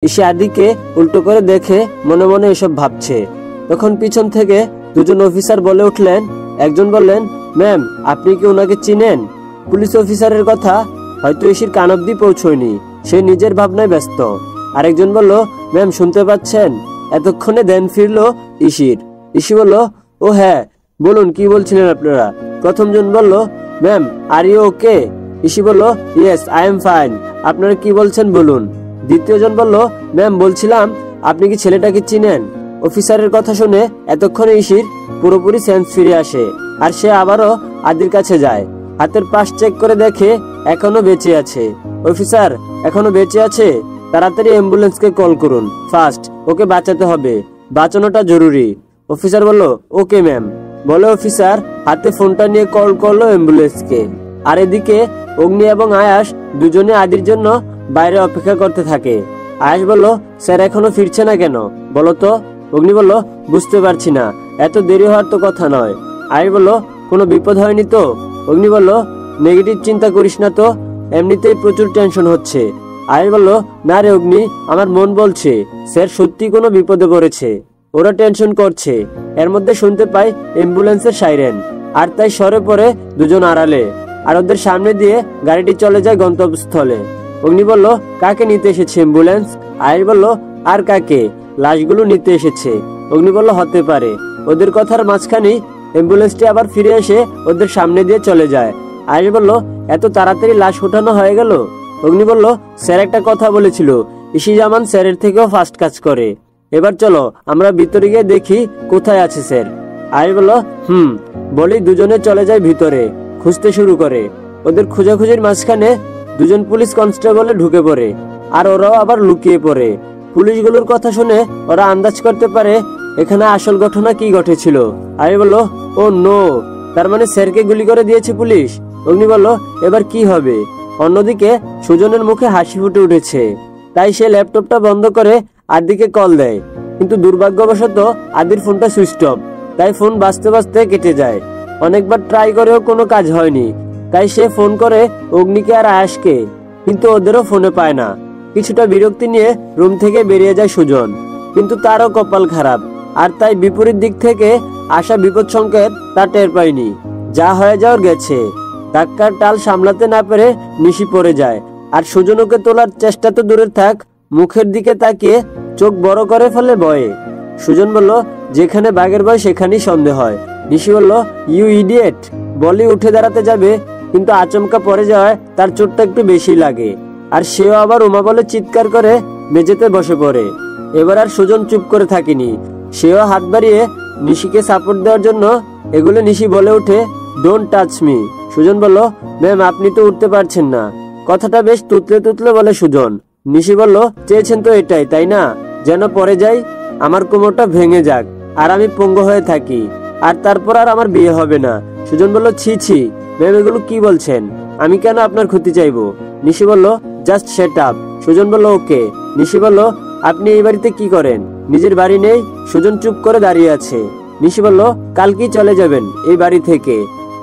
ঈশি আদিকে উল্টো করে দেখে মনে মনে এসব ভাবছে। তখন পিছন থেকে দুজন অফিসার বলে উঠলেন। একজন বললেন, ম্যাম আপনি কি ওনাকে চিনেন? পুলিশ অফিসারের কথা হয়তো ঈশির কান অব্দি পৌঁছয়নি, সে নিজের ভাবনায় ব্যস্ত। আরেকজন বলল, ম্যাম শুনতে পাচ্ছেন? এতক্ষণে দেন ফিরলো ঈশির। ঈশি বলল, ও হ্যাঁ বলুন, কি বলছিলেন আপনারা? প্রথমজন বলল, ম্যাম আর ইউ ওকে? ঈশি বলল, ইয়েস আই এম ফাইন, আপনারা কি বলছেন বলুন। দ্বিতীয়জন বলল, ম্যাম বলছিলাম আপনি কি ছেলেটাকে চিনেন? অফিসারের কথা শুনে এতক্ষণে ঈশির পুরোপুরি সেন্স ফিরে আসে, আর সে আবারও আদির কাছে যায়। হাতের পাশ চেক করে দেখে এখনো বেঁচে আছে। অফিসার এখনো বেঁচে আছে? তাড়াতাড়ি অ্যাম্বুলেন্সকে কল করুন, ফাস্ট, ওকে বাঁচাতে হবে, বাঁচানোটা জরুরি। অফিসার বলল, ওকে ম্যাম। বলে অফিসার হাতে ফোনটা নিয়ে কল করলো অ্যাম্বুলেন্সকে। আর এদিকে অগ্নি এবং আয়াস দুজনে আদির জন্য বাইরে অপেক্ষা করতে থাকে। আয়াস বলল, স্যার এখনো ফিরছে না কেন বলো তো? অগ্নি বলল, বুঝতে পারছি না, এত দেরি হওয়ার তো কথা নয়। আয়াস বলল, কোনো বিপদ হয়নি তো? অগ্নি বলল, নেগেটিভ চিন্তা করিস না তো, এমনিতেই প্রচুর টেনশন হচ্ছে। আয়াস বলল, না রে অগ্নি, আমার মন বলছে স্যার সত্যি কোনো বিপদে পড়েছে, ওরা টেনশন করছে। এর মধ্যে শুনতে পাই অ্যাম্বুলেন্সের সাইরেন, আর তাই সরে পড়ে দুজন আড়ালে, আর ওদের সামনে দিয়ে গাড়িটি চলে যায় গন্তব্যস্থলে। অগ্নি বলল, কাকে নিতে এসেছে অ্যাম্বুলেন্স? আয়াস বলল, আর কাকে, লাশগুলো নিতে এসেছে। অগ্নি বলল, হতে পারে। ওদের কথার মাঝখানেই অ্যাম্বুলেন্সটি আবার ফিরে এসে ওদের সামনে দিয়ে চলে যায়। আয়াস বলল, এত তাড়াতাড়ি লাশ ওঠানো হয়ে গেল? অগ্নি বলল, স্যার একটা কথা বলেছিল, ঈশি জামান স্যারের থেকেও ফাস্ট কাজ করে। এবার চলো আমরা ভিতরে গিয়ে দেখি কোথায় আছে স্যার। আয়াস বলল, বলেই দুজনে চলে যায় ভিতরে, খুঁজতে শুরু করে। ওদের খোঁজাখুঁজির মাঝখানে দুজন পুলিশ কনস্টেবলে ঢুকে পড়ে, আর ওরাও আবার লুকিয়ে পড়ে। পুলিশগুলোর কথা শুনে ওরা আন্দাজ করতে পারে এখানে আসল ঘটনা কি ঘটেছিল। আয়াস বলল, ও নো, তার মানে স্যারকে গুলি করে দিয়েছে পুলিশ। অগ্নি বলল, এবার কি হবে? অন্যদিকে সুজনের মুখে হাসি ফুটে উঠেছে, তাই সে ল্যাপটপটা বন্ধ করে আদিকে কল দেয়। কিন্তু দুর্ভাগ্যবশত আদির ফোনটা সুইচ অফ, তাই ফোন বাজতে বাজতে কেটে যায়। অনেকবার ট্রাই করেও কোনো কাজ হয়নি, তাই সে ফোন করে অগ্নিকে আর আয়াসকে, কিন্তু ওদেরও ফোনে পায় না। কিছুটা বিরক্তি নিয়ে রুম থেকে বেরিয়ে যায় সুজন, কিন্তু তারও কপাল খারাপ, আর তাই বিপরীত দিক থেকে আসা বিপদ সংকেত তা টের পায়নি। যা হয়ে যাওয়ার গেছে। ধাক্কার টাল সামলাতে না পেরে নিশি পড়ে যায়, আর সুজন ওকে তোলার চেষ্টা তো দূরের থাক, মুখের দিকে তাকিয়ে চোখ বড় করে ফেলে ভয়ে। সুজন বলল, যেখানে বাঘের ভয় সেখানেই সন্দেহ হয়। নিশি বলল, ইউ ইডিয়েট, বলি উঠে দাঁড়াতে যাবে, কিন্তু আচমকা পড়ে যাওয়ায় তার চোটটা একটু বেশি লাগে, আর সেও আবার উমা বলে চিৎকার করে মেঝেতে বসে পড়ে। এবার আর সুজন চুপ করে থাকেনি, সেও হাত বাড়িয়ে নিশিকে সাপোর্ট দেওয়ার জন্য এগুলো। নিশি বলে উঠে, ডোন্ট টাচ মি। সুজন বলল, ম্যাম আপনি তো উঠতে পারছেন না। কথাটা বেশ তুতলে তুতলে বলে সুজন। নিশি বলল, চেয়েছেন তো এটাই তাই না, যেন পরে যাই, আমার কোমরটা ভেঙে যাক, আর আমি পঙ্গু হয়ে থাকি, আর তারপর আর আমার বিয়ে হবে না। সুজন বলল, ছি ছি ম্যাম এগুলো কি বলছেন, আমি কেন আপনার ক্ষতি চাইবো? নিশি বলল, জাস্ট শেট আপ। সুজন বলল, ওকে। নিশি বলল, আপনি এই বাড়িতে কি করেন? নিজের বাড়ি নেই? সুজন চুপ করে দাঁড়িয়ে আছে। নিশি বলল, কালকেই চলে যাবেন এই বাড়ি থেকে,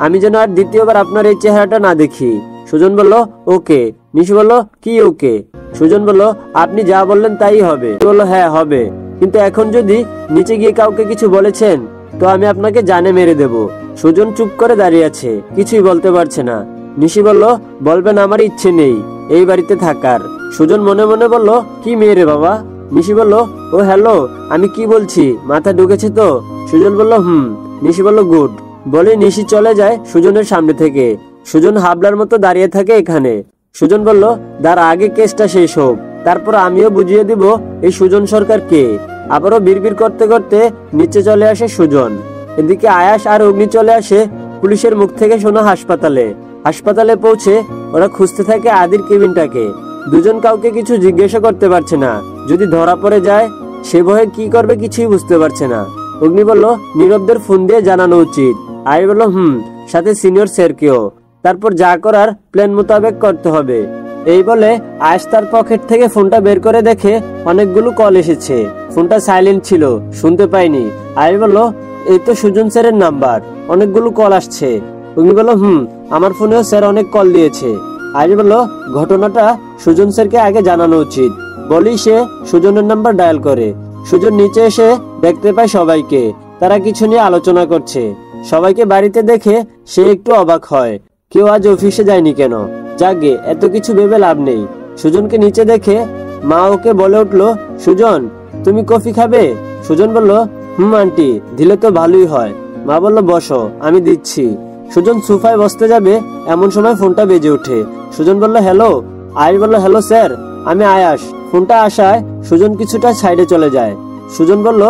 আমি যেন আর দ্বিতীয়বার আপনার এই চেহারাটা না দেখি। সুজন বলল, ওকে। নিশি বলল, কি ওকে? সুজন বলল, আপনি যা বললেন তাই হবে। বলল, হ্যাঁ হবে, কিন্তু এখন যদি নিচে গিয়ে কাউকে কিছু বলেছেন তো আমি আপনাকে জানে মেরে দেব। সুজন চুপ করে দাঁড়িয়ে আছে, কিছুই বলতে পারছে না। নিশি বলল, বলবেন আমার ইচ্ছে নেই এই বাড়িতে থাকার। সুজন মনে মনে বলল, কি মেয়ে রে বাবা? নিশি বলল, ও হ্যালো, আমি কি বলছি মাথা ঢুকেছে তো? সুজন বলল, নিশি বলল, গুড। বলে নিশি চলে যায় সুজনের সামনে থেকে। সুজন হাবলার মতো দাঁড়িয়ে থাকে এখানে। সুজন বলল, তার আগে কেসটা শেষ হোক, তারপর আমিও বুঝিয়ে দিব এই সুজন সরকার কে। আবারও বিড়বিড় করতে করতে নিচে চলে আসে সুজন। এদিকে আয়াস আর অগ্নি চলে আসে পুলিশের মুখ থেকে শোনা হাসপাতালে। হাসপাতালে পৌঁছে ওরা খুঁজতে থাকে আদির কেবিনটাকে। দুজন কাউকে কিছু জিজ্ঞাসা করতে পারছে না, যদি ধরা পড়ে যায় সে ভয়ে কি করবে কিছুই বুঝতে পারছে না। অগ্নি বলল, নীরবদের ফোন দিয়ে জানানো উচিত। আয়াস বলল, সাথে সিনিয়র স্যারকেও, তারপর যা করার প্ল্যান মোতাবেক করতে হবে। এই বলে আয়াস তার পকেট থেকে ফোনটা বের করে দেখে অনেকগুলো কল এসেছে। ফোনটা সাইলেন্ট ছিল, শুনতে পাইনি। আয়াস বলল, এই তো সুজন স্যারের নাম্বার, অনেকগুলো কল আসছে। অগ্নি বলল, আমার ফোনেও স্যার অনেক কল দিয়েছে। আয়াস বলল, ঘটনাটা সুজন স্যারকে আগে জানানো উচিত। বলি সে সুজনের নাম্বার ডায়াল করে। সুজন নিচে এসে দেখতে পায় সবাইকে, তারা কিছু নিয়ে আলোচনা করছে। সবাইকে বাড়িতে দেখে সে একটু অবাক হয়, কেউ আজ অফিসে যায়নি কেন। যাগে, এত কিছু ভেবে লাভ নেই। সুজনকে নিচে দেখে মা ওকে বলে উঠলো, সুজন তুমি কফি খাবে? সুজন বলল, আন্টি, দিলে তো ভালোই হয়। মা বলল, বসো, আমি দিচ্ছি। সুজন সোফায় বসতে যাবে, এমন সময় ফোনটা বেজে ওঠে। সুজন বলল, হ্যালো। আয়াস বলল, হ্যালো স্যার, আমি আয়াস। ফোনটা আসায় সুজন কিছুটা সাইডে চলে যায়। সুজন বলল,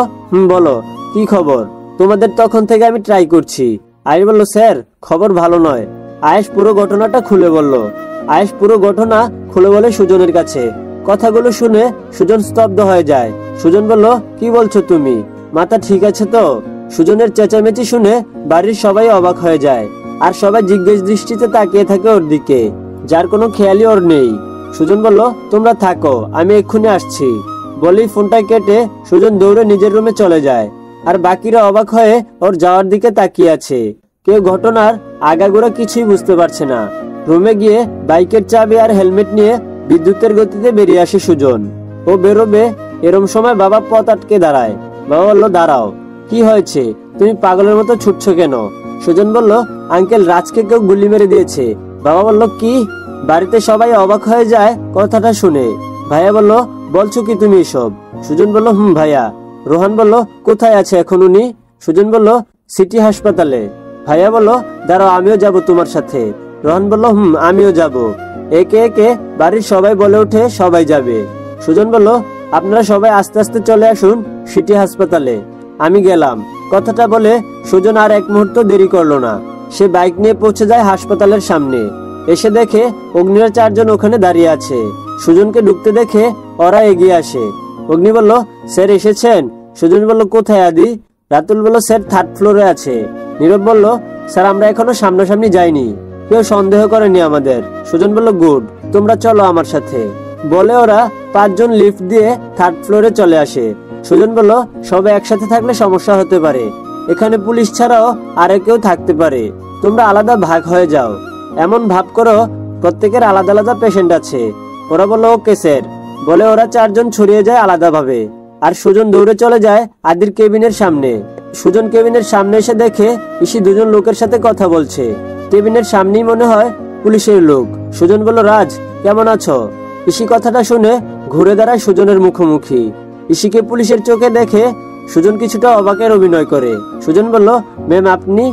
বলো, কি খবর? তোমাদের তখন থেকে আমি ট্রাই করছি। আয়াস বলল, স্যার খবর ভালো নয়। আয়াস পুরো ঘটনাটা খুলে বলল। আয়াস পুরো ঘটনা খুলে বলে সুজনের কাছে। কথাগুলো শুনে সুজন স্তব্ধ হয়ে যায়। সুজন বলল, কি বলছো তুমি? মাথা ঠিক আছে তো? সুজনের চেঁচামেচি শুনে বাড়ির সবাই অবাক হয়ে যায়, আর সবাই জিজ্ঞেস দৃষ্টিতে তাকিয়ে থাকে ওর দিকে, যার কোনো খেয়ালই ওর নেই। সুজন বলল, তোমরা থাকো, আমি এক্ষুনি আসছি। বলেই ফোনটা কেটে সুজন দৌড়ে নিজের রুমে চলে যায়। আর বাকিরা অবাক হয়ে ওর যাওয়ার দিকে তাকিয়ে আছে। কেউ ঘটনার আগাগোড়া কিছুই বুঝতে পারছে না। রুমে গিয়ে বাইকের চাবি আর হেলমেট নিয়ে বিদ্যুতের গতিতে বেরিয়ে আসে সুজন। ও বেরোবে, এরম সময় বাবা পথ আটকে দাঁড়ায়। বাবা বলল, দাঁড়াও, কি হয়েছে? তুমি পাগলের মতো ছুটছো কেন? সুজন বলল, আঙ্কেল, রাজকে কেউ গুলি মেরে দিয়েছে। বাবা বলল, কি? বাড়িতে সবাই অবাক হয়ে যায় কথাটা শুনে। ভাইয়া বলল, বলছো কি তুমি এসব? সুজন বলল, ভাইয়া। রোহান বলল, কোথায় আছে এখন উনি? সুজন বলল, সিটি হাসপাতালে। ভাইয়া বলল, দাঁড়াও, আমিও যাব তোমার সাথে। রোহান বলল, আমিও যাব। একে একে বাড়ির সবাই বলে ওঠে সবাই যাবে। সুজন বলল, আপনারা সবাই আস্তে আস্তে চলে আসুন সিটি হাসপাতালে, আমি গেলাম। কথাটা বলে সুজন আর এক মুহূর্ত দেরি করলো না। সে বাইক নিয়ে পৌঁছে যায় হাসপাতালের সামনে। এসে দেখে অগ্নিরা 4 জন ওখানে দাঁড়িয়ে আছে। সুজনকে ঢুকতে দেখে ওরা এগিয়ে আসে। অগ্নি বলল, স্যার এসেছেন? সুজন বলল, কোথায় আদি? রাতুল বলল, স্যার 3rd ফ্লোরে আছে। নীরব বলল, স্যার আমরা এখনো সামনাসামনি যাইনি, কেউ সন্দেহ করেনি আমাদের। সুজন বলল, গুড, তোমরা চলো আমার সাথে। বলে ওরা 5 জন লিফট দিয়ে 3rd ফ্লোরে চলে আসে। সুজন বলল, সবাই একসাথে থাকলে সমস্যা হতে পারে, এখানে পুলিশ ছাড়াও আর কেউ থাকতে পারে, তোমরা আলাদা ভাগ হয়ে যাও। এমন ভাব করো প্রত্যেকের আলাদা আলাদা পেশেন্ট আছে। ওরা বলল, ওকে স্যার। বলে ওরা 4 জন ছড়িয়ে যায় আলাদা ভাবে। আর সুজন দৌড়ে চলে যায় আদির কেবিনের সামনে। সুজন কেবিনের সামনে এসে দেখে ইসি 2 জন লোকের সাথে কথা বলছে। কেবিনের সামনেই মনে হয় পুলিশের লোক। সুজন বলল, রাজ কেমন আছো? ইসি কথাটা শুনে ঘুরে দাঁড়ায় সুজনের মুখোমুখি। ইসিকে পুলিশের চোখে দেখে সুজন কিছুটা অবাকের অভিনয় করে। সুজন বলল, ম্যাম আপনি?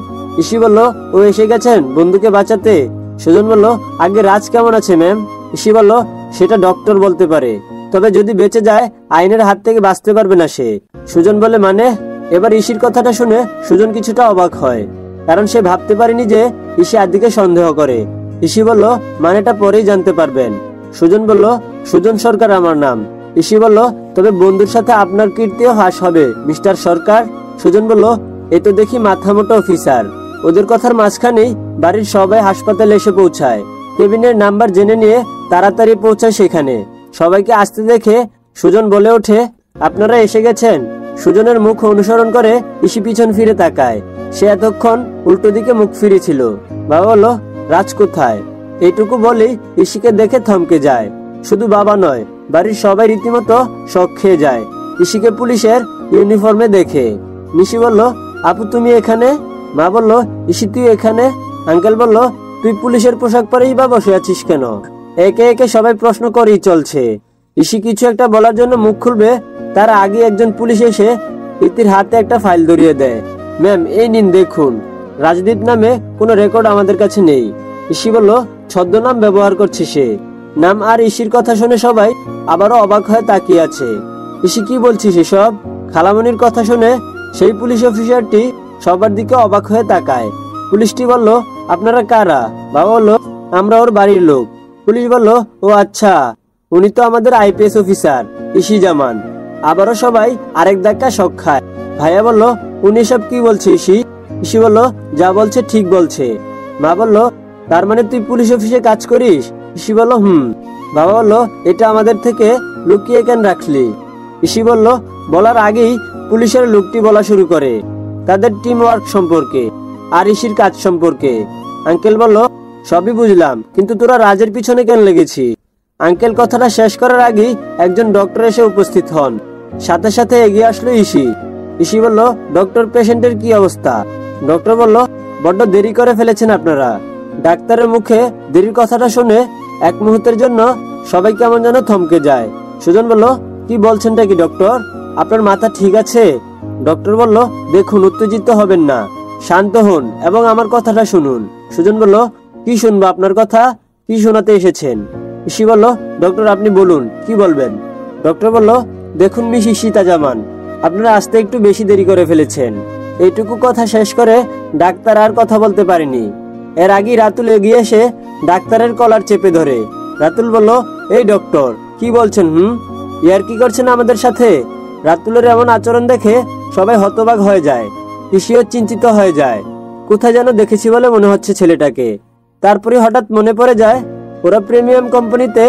ইসি বলল, ও এসে গেছেন বন্ধুকে বাঁচাতে। সুজন বলল, আগে রাজ কেমন আছে ম্যাম? ইসি বলল, সেটা ডক্টর বলতে পারে, তবে যদি বেঁচে যায় আইনের হাত থেকে বাঁচতে পারবে না সে। সুজন বলে, মানে? এবার ইসির কথাটা শুনে সুজন কিছুটা অবাক হয়, কারণ সে ভাবতে পারেনি যে ইসি আদিকে সন্দেহ করে। ইসি বলল, মানেটা পরেই জানতে পারবেন। সুজন বলল, সুজন সরকার আমার নাম। ইসি বলল, তবে বন্ধুর সাথে আপনার কীর্তিও হ্রাস হবে মিস্টার সরকার। সুজন বলল, এ তো দেখি মাথামোটা অফিসার। ওদের কথার মাঝখানেই বাড়ির সবাই হাসপাতালে এসে পৌঁছায়। কেবিনের নাম্বার জেনে নিয়ে তাড়াতাড়ি পৌঁছায় সেখানে। সবাইকে আসতে দেখে সুজন বলে ওঠে, আপনারা এসে গেছেন। সুজনের মুখ অনুসরণ করে ইসি পিছন ফিরে তাকায়। সে এতক্ষণ উল্টো দিকে মুখ ফিরেছিল। বাবা বলল, রাজ কোথায়? এইটুকু বলেই ইসিকে দেখে থমকে যায়। শুধু বাবা নয়, বাড়ির সবাই রীতিমতো শক খেয়ে যায় ইসিকে পুলিশের ইউনিফর্মে দেখে। নিশি বলল, আপু তুমি এখানে? মা বলল, ইসি তুই এখানে? আঙ্কেল বলল, তুই পুলিশের পোশাক পরেই বা বসে আছিস কেন? একে একে সবাই প্রশ্ন করেই চলছে। ইসি কিছু একটা বলার জন্য মুখ খুলবে, তার আগে একজন পুলিশ এসে ইতির হাতে একটা ফাইল ধরিয়ে দেয়। ম্যাম এই নিন দেখুন, রাজদীপ নামে কোনো রেকর্ড আমাদের কাছে নেই। ইসি বলল, ছদ্মনাম ব্যবহার করছে সে। নাম আর ইসির কথা শুনে সবাই আবারও অবাক হয়ে তাকিয়ে আছে। ইসি কি বলছিস এসব? খালামণির কথা শুনে সেই পুলিশ অফিসারটি সবার দিকে অবাক হয়ে তাকায়। পুলিশটি বলল, আপনারা কারা? বাবা বলল, আমরা ওর বাড়ির লোক। পুলিশ বলল, ও আচ্ছা, উনি তো আমাদের আইপিএস অফিসার ইসি জামান। আবারও সবাই আরেক ধাক্কা শক খায়। ভাইয়া বলল, উনি সব কি বলছে ইসি? ইসি বলল, যা বলছে ঠিক বলছে। মা বলল, তার মানে তুই পুলিশ অফিসে কাজ করিস? ইসি বলল, বাবা বলল, এটা আমাদের থেকে লুকিয়ে কেন রাখলি? ইসি বলল, বলার আগেই পুলিশের লোকটি বলা শুরু করে তাদের টিম ওয়ার্ক সম্পর্কে আর ইসির কাজ সম্পর্কে। আঙ্কেল বলল, সবই বুঝলাম, কিন্তু তোরা রাজের পিছনে কেন লেগেছি? আঙ্কেল কথাটা শেষ করার আগেই একজন ডক্টর এসে উপস্থিত হন। সাথে সাথে এগিয়ে আসলো ইসি। ইসি বলল, ডক্টর, পেশেন্টের কি অবস্থা? ডক্টর বলল, বড্ড দেরি করে ফেলেছেন আপনারা। ডাক্তারের মুখে দেরির কথাটা শুনে এক মুহূর্তের জন্য সবাই কেমন যেন থমকে যায়। সুজন বলল, কি বলছেনটা কি ডক্টর? আপনার মাথা ঠিক আছে? ডক্টর বলল, দেখুন, উত্তেজিত হবেন না, শান্ত হন এবং আমার কথাটা শুনুন। সুজন বলল, কি শুনবো আপনার কথা? কি শোনাতে এসেছেন? ইসি বলল, ডক্টর আপনি বলুন, কি বলবেন? ডক্টর বলল, দেখুন মিস ঈশিতা জামান, আপনারা আসতে একটু বেশি দেরি করে ফেলেছেন। এইটুকু কথা শেষ করে ডাক্তার আর কথা বলতে পারেনি। এর আগেই রাতুল এগিয়ে এসে ডাক্তারের কলার চেপে ধরে। রাতুল বলল, এই ডক্টর, কি বলছেন? ইয়ার কি করছেন আমাদের সাথে? রাতুলের এমন আচরণ দেখে সবাই হতবাক হয়ে যায়। ইসিও চিন্তিত হয়ে যায়। কোথায় যেন দেখেছি বলে মনে হচ্ছে ছেলেটাকে। তারপরে হঠাৎ মনে পড়ে যায় ওরা প্রিমিয়াম কোম্পানিতে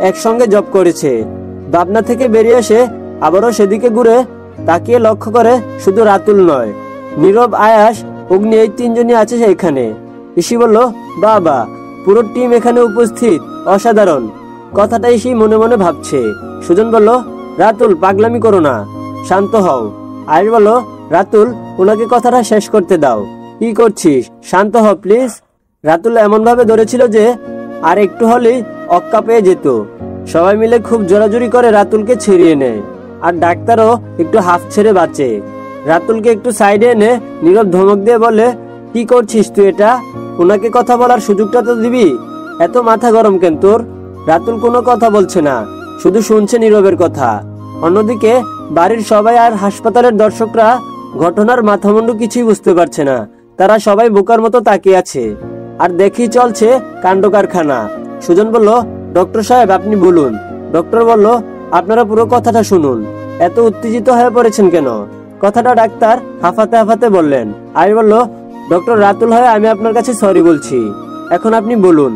একসঙ্গে জব করেছে। ভাবনা থেকে বেরিয়ে এসে আবারও সেদিকে ঘুরে তাকিয়ে লক্ষ্য করে শুধু রাতুল নয়, নীরব, আয়াস, অগ্নি, এই তিনজনই আছে এখানে। ইসি বলল, বাবা, পুরো টিম এখানে উপস্থিত, অসাধারণ। কথাটা ইসি মনে মনে ভাবছে। সুজন বলল, রাতুল, পাগলামি করো না, শান্ত হও। আয়ুষ বলল, রাতুল, ওনাকে কথাটা শেষ করতে দাও। কি করছিস? শান্ত হ প্লিজ। রাতুল এমন ভাবে ধরেছিল যে আর একটু হলেই অক্কা পেয়ে যেত। সবাই মিলে খুব জোরাজুরি করে রাতুলকে ছিড়িয়ে নেয়, আর ডাক্তারও একটু হাফ ছেড়ে বাঁচে। রাতুলকে একটু সাইডে এনে নীরব ধমক দিয়ে বলে, কি করছিস তুই এটা? ওনাকে কথা বলার সুযোগটা তো দিবি। এত মাথা গরম কেন তোর? রাতুল কোনো কথা বলছে না, শুধু শুনছে নীরবের কথা। অন্যদিকে বাড়ির সবাই আর হাসপাতালের দর্শকরা ঘটনার মাথামুন্ডু কিছুই বুঝতে পারছে না। তারা সবাই বোকার মতো তাকিয়ে আছে, আর দেখি চলছে কাণ্ড কারখানা। সুজন বলল, ডক্টর সাহেব আপনি বলুন। ডক্টর বলল, আপনারা পুরো কথাটা শুনুন। এত উত্তেজিত হয়ে পড়েছেন কেন? কথাটা ডাক্তার হাফাতে হাফাতে বললেন। আমি বলল, ডক্টর, রাতুল হয়ে আমি আপনার কাছে সরি বলছি। এখন আপনি বলুন।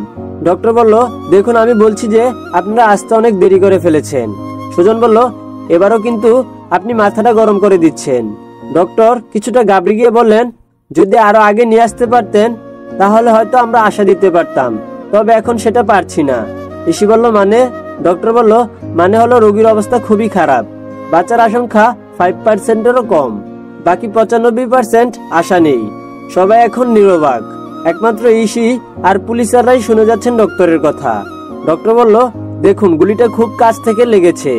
ডক্টর বলল, দেখুন, আমি বলছি যে আপনারা আসতে অনেক দেরি করে ফেলেছেন। সুজন বলল, এবারও কিন্তু আপনি মাথাটা গরম করে দিচ্ছেন। ডক্টর কিছুটা ঘাবড়ে গিয়ে বললেন, যদি আরো আগে নিয়ে আসতে পারতেন তাহলে হয়তো আমরা আশা দিতে পারতাম, তবে এখন সেটা পারছি না। ইসি বলল, মানে? ডক্টর বলল, মানে হলো রোগীর অবস্থা খুবই খারাপ, বাঁচার আশঙ্কা 5%-এরও কম, বাকি 95% আশা নেই। সবাই এখন নিরবাক, একমাত্র ইসি আর পুলিশাররাই শুনে যাচ্ছেন ডক্টরের কথা। ডক্টর বলল, দেখুন, গুলিটা খুব কাছ থেকে লেগেছে,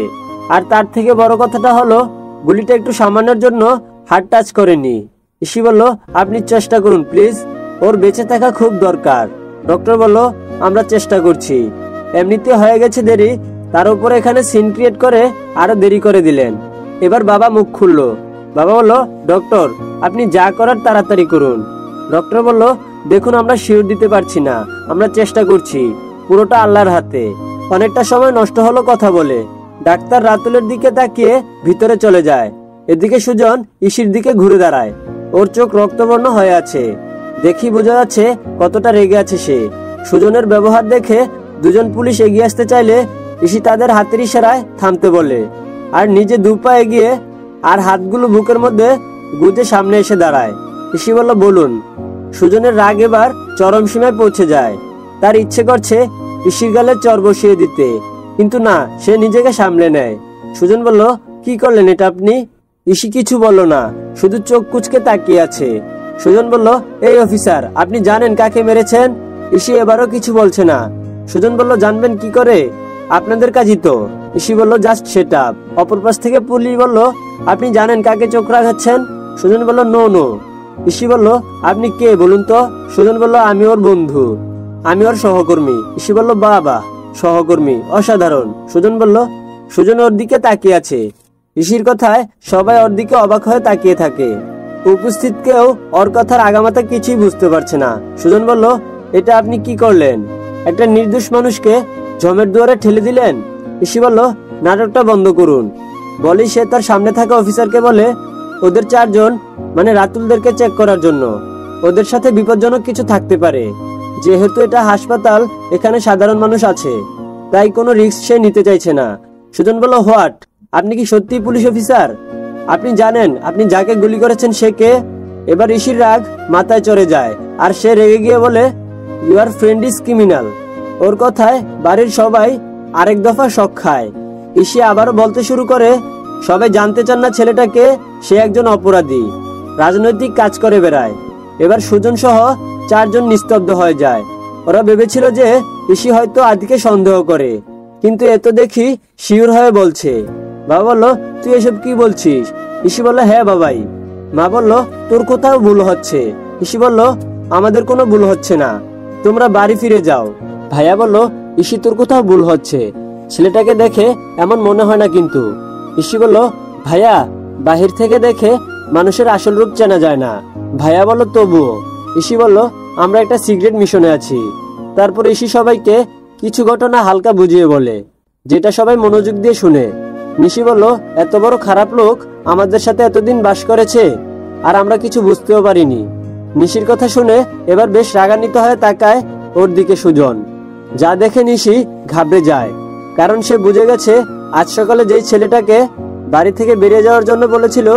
আর তার থেকে বড় কথাটা হলো গুলিটা একটু সামান্যের জন্য হার্ট টাচ করেনি। ইসি বলল, আপনি চেষ্টা করুন প্লিজ, ওর বেঁচে থাকা খুব দরকার। ডক্টর বলল, আমরা চেষ্টা করছি। এমনিতে হয়ে গেছে দেরি, তার উপরে এখানে সিন ক্রিয়েট করে আরো দেরি করে দিলেন। এবার বাবা মুখ খুললো। বাবা বলল, ডক্টর আপনি যা করার তাড়াতাড়ি করুন। ডক্টর বলল, দেখুন, আমরা শিওর দিতে পারছি না, আমরা চেষ্টা করছি, পুরোটা আল্লাহর হাতে। অনেকটা সময় নষ্ট হলো কথা বলে। ডাক্তার রাতুলের দিকে তাকিয়ে ভিতরে চলে যায়। এদিকে সুজন ইসির দিকে ঘুরে দাঁড়ায়। ওর চোখ রক্তবর্ণ হয়ে আছে, দেখি বোঝা যাচ্ছে কতটা রেগে আছে সে। সুজনের ব্যবহার দেখে দুজন পুলিশ এগিয়ে আসতে চাইলে ইসি তাদের হাতের ইশারায় থামতে বলে, আর নিজে দুপা এগিয়ে আর হাতগুলো বুকের মধ্যে গুজে সামনে এসে দাঁড়ায়। ইসি বলল, বলুন। সুজনের রাগ এবার চরম সীমায় পৌঁছে যায়। তার ইচ্ছে করছে ইসির গালে চর বসিয়ে দিতে, কিন্তু না, সে নিজেকে সামলে নেয়। সুজন বলল, কি করলেন এটা আপনি? ইসি কিছু বলল না, শুধু চোখ কুচকে তাকিয়ে আছে। সুজন বলল, এই অফিসার, আপনি জানেন কাকে মেরেছেন? ইসি এবারও কিছু বলছে না। সুজন বলল, জানবেন কি করে? আপনাদের কাজই তো। ইসি বলল, জাস্ট সেট আপ। অপর পাশ থেকে পুলিশ বলল, আপনি জানেন কাকে চোখ রাখাচ্ছেন? সুজন বলল, নো নো। ইসি বলল, আপনি কে বলুন তো? সুজন বলল, আমি ওর বন্ধু, আমি ওর সহকর্মী। ইসি বলল, বাবা, সহকর্মী, অসাধারণ। সুজন ওর দিকে তাকিয়ে আছে। ইসির কথায় সবাই ওর দিকে অবাক হয়ে তাকিয়ে থাকে। উপস্থিত কেউ ওর কথার আগামাথা কিছুই বুঝতে পারছে না। সুজন বলল, এটা আপনি কি করলেন? একটা নির্দোষ মানুষকে জমের দুয়ারে ঠেলে দিলেন। ইসি বলল, নাটকটা বন্ধ করুন। বলি সে তার সামনে থাকা অফিসারকে বলে, ওদের 4 জন, মানে রাতুলদেরকে চেক করার জন্য। ওদের সাথে বিপজ্জনক কিছু থাকতে পারে। যেহেতু এটা হাসপাতাল, এখানে সাধারণ মানুষ আছে, তাই কোনো রিস্ক সে নিতে চাইছে না। সুজন বলল, হোয়াট? আপনি কি সত্যি পুলিশ অফিসার? আপনি জানেন আপনি যাকে গুলি করেছেন সে কে? এবার ইসির রাগ মাথায় চড়ে যায়, আর সে রেগে গিয়ে বলে, ইউর ফ্রেন্ড ইজ ক্রিমিনাল। ওর কথায় বাড়ির সবাই আরেক দফা শক খায়। ইসি আবারও বলতে শুরু করে, সবাই জানতে চান না ছেলেটাকে, সে একজন অপরাধী, রাজনৈতিক কাজ করে বেড়ায়। এবার সুজন সহ 4 জন নিস্তব্ধ হয়ে যায়। ওরা ভেবেছিল যে ইসি হয়তো আদিকে সন্দেহ করে, কিন্তু এত দেখি শিওর হয়ে বলছে। বাবা বলল, তুই এসব কি বলছিস? ইসি বলল, হ্যাঁ বাবাই। মা বলল, তোর কোথাও ভুল হচ্ছে। ইসি বলল, আমাদের কোনো ভুল হচ্ছে না, তোমরা বাড়ি ফিরে যাও। ভাইয়া বলল, ইসি তোর কোথাও ভুল হচ্ছে, ছেলেটাকে দেখে এমন মনে হয় না কিন্তু। ইসি বলল, ভাইয়া বাহির থেকে দেখে মানুষের আসল রূপ চেনা যায় না। ভাইয়া বলল, তবুও। ইসি বলল, আমরা একটা সিক্রেট মিশনে আছি। তারপর ইসি সবাইকে কিছু ঘটনা হালকা বুঝিয়ে বলে, যেটা সবাই মনোযোগ দিয়ে শুনে। নিশি বলল, এত বড় খারাপ লোক আমাদের সাথে এতদিন বাস করেছে, আর আমরা কিছু বুঝতেও পারিনি। নিশির কথা শুনে এবার বেশ রাগান্বিত হয়ে তাকায় ওর দিকে সুজন। যা দেখে নিশি ঘাবড়ে যায়, কারণ সে বুঝে গেছে আজ সকালে যেই ছেলেটাকে বাড়ি থেকে বেরিয়ে যাওয়ার জন্য বলেছিল,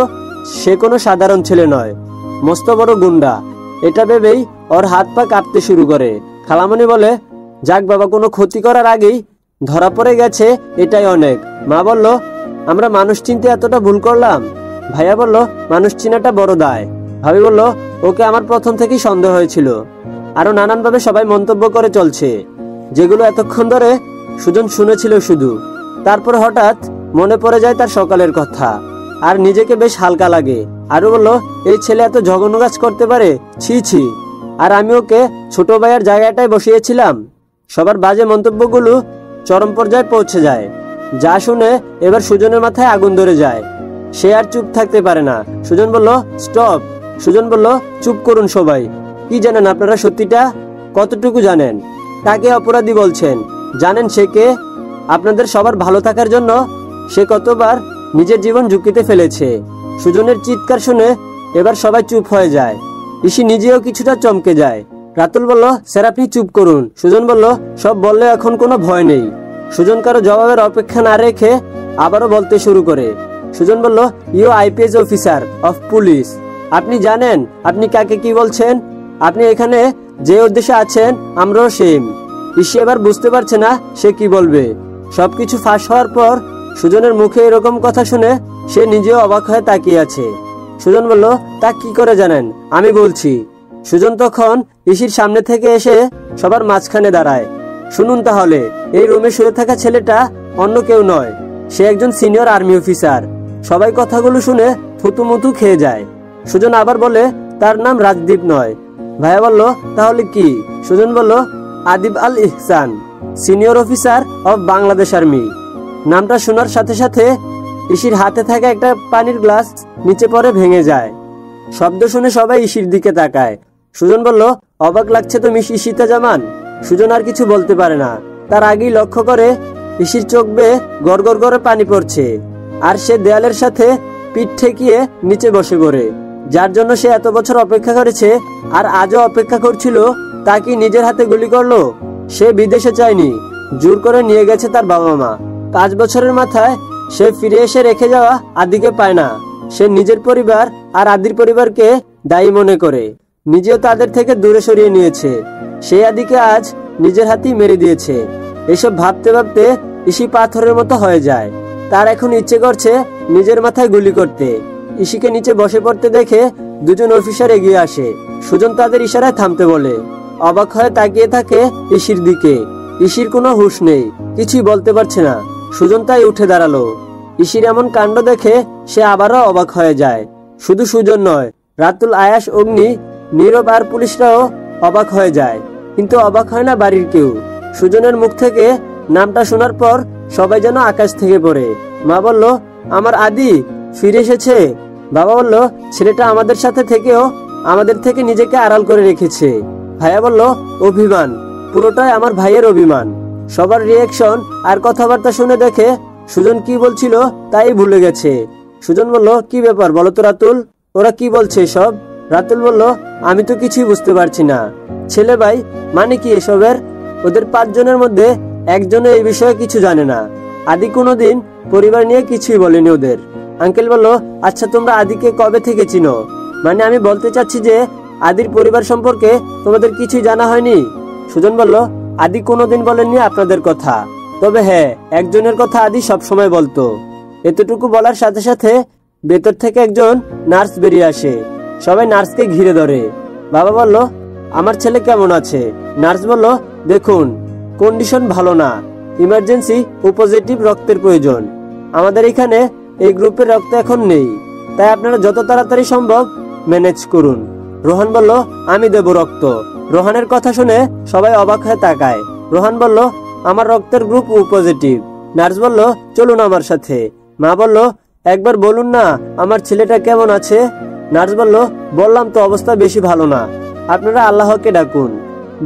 সে কোনো সাধারণ ছেলে নয়, মস্ত বড় গুন্ডা। এটা ভেবেই ওর হাত পা কাঁপতে শুরু করে। খালামণি বলে, যাক বাবা, কোনো ক্ষতি করার আগেই ধরা পড়ে গেছে, এটাই অনেক। মা বলল, আমরা মানুষ চিনতে এতটা ভুল করলাম। ভাইয়া বলল, মানুষ চিনাটা বড় দায়। ভাবি বলল, ওকে আমার প্রথম থেকেই সন্দেহ হয়েছিল। আরো নানানভাবে সবাই মন্তব্য করে চলছে, যেগুলো এতক্ষণ ধরে সুজন শুনেছিল শুধু। তারপর হঠাৎ মনে পড়ে যায় তার সকালের কথা, আর নিজেকে বেশ হালকা লাগে। আরো বলল, এই ছেলে এত জঘন্য কাজ করতে পারে, ছি ছি। আর আমি ওকে ছোট ভাইয়ের জায়গাটায় বসিয়েছিলাম। সবার বাজে মন্তব্যগুলো চরম পর্যায়ে পৌঁছে যায়। যা শুনে এবার সুজনের মাথায় আগুন ধরে যায়। সে আর চুপ থাকতে পারে না। সুজন বলল, স্টপ। সুজন বলল, চুপ করুন সবাই। কি জানেন আপনারা সত্যিটা? কতটুকু জানেন? কাকে অপরাধী বলছেন? জানেন সে কে? আপনাদের সবার ভালো থাকার জন্য সে কতবার নিজের জীবন ঝুঁকিতে ফেলেছে। সুজনের চিৎকার শুনে এবার সবাই চুপ হয়ে যায়। ইসি নিজেও কিছুটা চমকে যায়। রাতুল বলল, স্যার আপনি চুপ করুন। সুজন বলল, সব বললে এখন কোনো ভয় নেই। সুজন কারো জবাবের অপেক্ষা না রেখে আবারও বলতে শুরু করে। সুজন বলল, you IPS officer of police, আপনি জানেন আপনি কাকে কি বলছেন? আপনি এখানে যে উদ্দেশ্যে আছেন, আমরাও সেম। ইসি এবার বুঝতে পারছে না সে কি বলবে। সবকিছু ফাঁস হওয়ার পর সুজনের মুখে এরকম কথা শুনে সে নিজেও অবাক হয়ে তাকিয়ে আছে। সুজন বলল, তা কি করে জানেন? আমি বলছি। সুজন তখন ইসির সামনে থেকে এসে সবার মাঝখানে দাঁড়ায়। শুনুন তাহলে, এই রুমে শুয়ে থাকা ছেলেটা অন্য কেউ নয়, সে একজন সিনিয়র আর্মি অফিসার। সবাই কথাগুলো শুনে থুতুমুতু খেয়ে যায়। সুজন আবার বলে, তার নাম রাজদীপ নয়। ভাইয়া বলল, তাহলে কি? সুজন বলল, Adib Al Ihsan, senior officer of Bangladesh army. নামটা শোনার সাথে সাথে ইসির হাতে থাকা একটা পানির গ্লাস নিচে পড়ে ভেঙে যায়। শব্দ শুনে সবাই ইসির দিকে তাকায়। সুজন বলল, অবাক লাগছে তো মিস ইশিতা জামান। সুজন আর কিছু বলতে পারে না। তার আগেই লক্ষ্য করে ইসির চোখ বেয়ে গড়গড় করে পানি পড়ছে, আর সে দেয়ালের সাথে পিঠ ঠেকিয়ে নিচে বসে পড়ে। যার জন্য সে এত বছর অপেক্ষা করেছে আর আজও অপেক্ষা করছিল, তা কি নিজের হাতে গুলি করলো? সে বিদেশে চায়নি, জোর করে নিয়ে গেছে তার বাবা মা। 5 বছরের মাথায় সে ফিরে এসে রেখে যাওয়া আদিকে পায় না। সে নিজের পরিবার আর আদির পরিবারকে দায়ী মনে করে নিজেও তাদের থেকে দূরে সরিয়ে নিয়েছে। সে আদিকে আজ নিজের হাতেই মেরে দিয়েছে। এসব ভাবতে ভাবতে ইসি পাথরের মতো হয়ে যায়। তার এখন ইচ্ছে করছে নিজের মাথায় গুলি করতে। ইসিকে নিচে বসে পড়তে দেখে 2 জন অফিসার এগিয়ে আসে। সুজন তাদের ইশারায় থামতে বলে। অবাক হয়ে তাকিয়ে থাকে ইসির দিকে। ইসির কোনো হুঁশ নেই, কিছুই বলতে পারছে না। সুজন তাই উঠে দাঁড়ালো। ইসির এমন কাণ্ড দেখে সে আবারও অবাক হয়ে যায়। শুধু সুজন নয়, রাতুল, আয়াস, অগ্নি, নীরব আর পুলিশরাও অবাক হয়ে যায়। কিন্তু অবাক হয় না বাড়ির কেউ। সুজনের মুখ থেকে নামটা শোনার পর সবাই যেন আকাশ থেকে পড়ে। মা বলল, আমার আদি ফিরে এসেছে। বাবা বলল, ছেলেটা আমাদের সাথে থেকেও আমাদের থেকে নিজেকে আড়াল করে রেখেছে। ভাইয়া বলল, অভিমান, পুরোটাই আমার ভাইয়ের অভিমান। সবার রিয়াকশন আর কথাবার্তা শুনে দেখে সুজন কি বলছিল তাই ভুলে গেছে। সুজন বলল, কি ব্যাপার বলো তো রাতুল, ওরা কি বলছে সব? রাতুল বলল, আমি তো কিছুই বুঝতে পারছি না। ছেলে ভাই মানে কি এসবের? ওদের 5 জনের মধ্যে একজনও এই বিষয়ে কিছু জানে না। আদি কোনোদিন পরিবার নিয়ে কিছুই বলেনি ওদের। আঙ্কেল বলল, আচ্ছা তোমরা আদিকে কবে থেকে চিনো? মানে আমি বলতে চাচ্ছি যে আদির পরিবার সম্পর্কে তোমাদের কিছুই জানা হয়নি। সুজন বলল, আদি কোনোদিন বলেননি আপনাদের কথা। তবে হ্যাঁ, একজনের কথা আদি সবসময় বলতো। এতটুকু বলার সাথে সাথে ভেতর থেকে একজন নার্স বেরিয়ে আসে। সবাই নার্সকে ঘিরে ধরে। বাবা বলল, আমার ছেলে কেমন আছে? নার্স বলল, দেখুন, কন্ডিশন ভালো না, ইমার্জেন্সি ও পজিটিভ রক্তের প্রয়োজন। আমাদের এখানে এই গ্রুপের রক্ত এখন নেই, তাই আপনারা যত তাড়াতাড়ি সম্ভব ম্যানেজ করুন। রোহান বলল, আমি দেব রক্ত। রোহানের কথা শুনে সবাই অবাক হয়ে তাকায়। রোহান বলল, আমার রক্তের গ্রুপ ও পজিটিভ। নার্স বলল, চলুন আমার সাথে। মা বলল, একবার বলুন না আমার ছেলেটা কেমন আছে। নার্স বলল, বললাম তো অবস্থা বেশি ভালো না, আপনারা আল্লাহকে ডাকুন।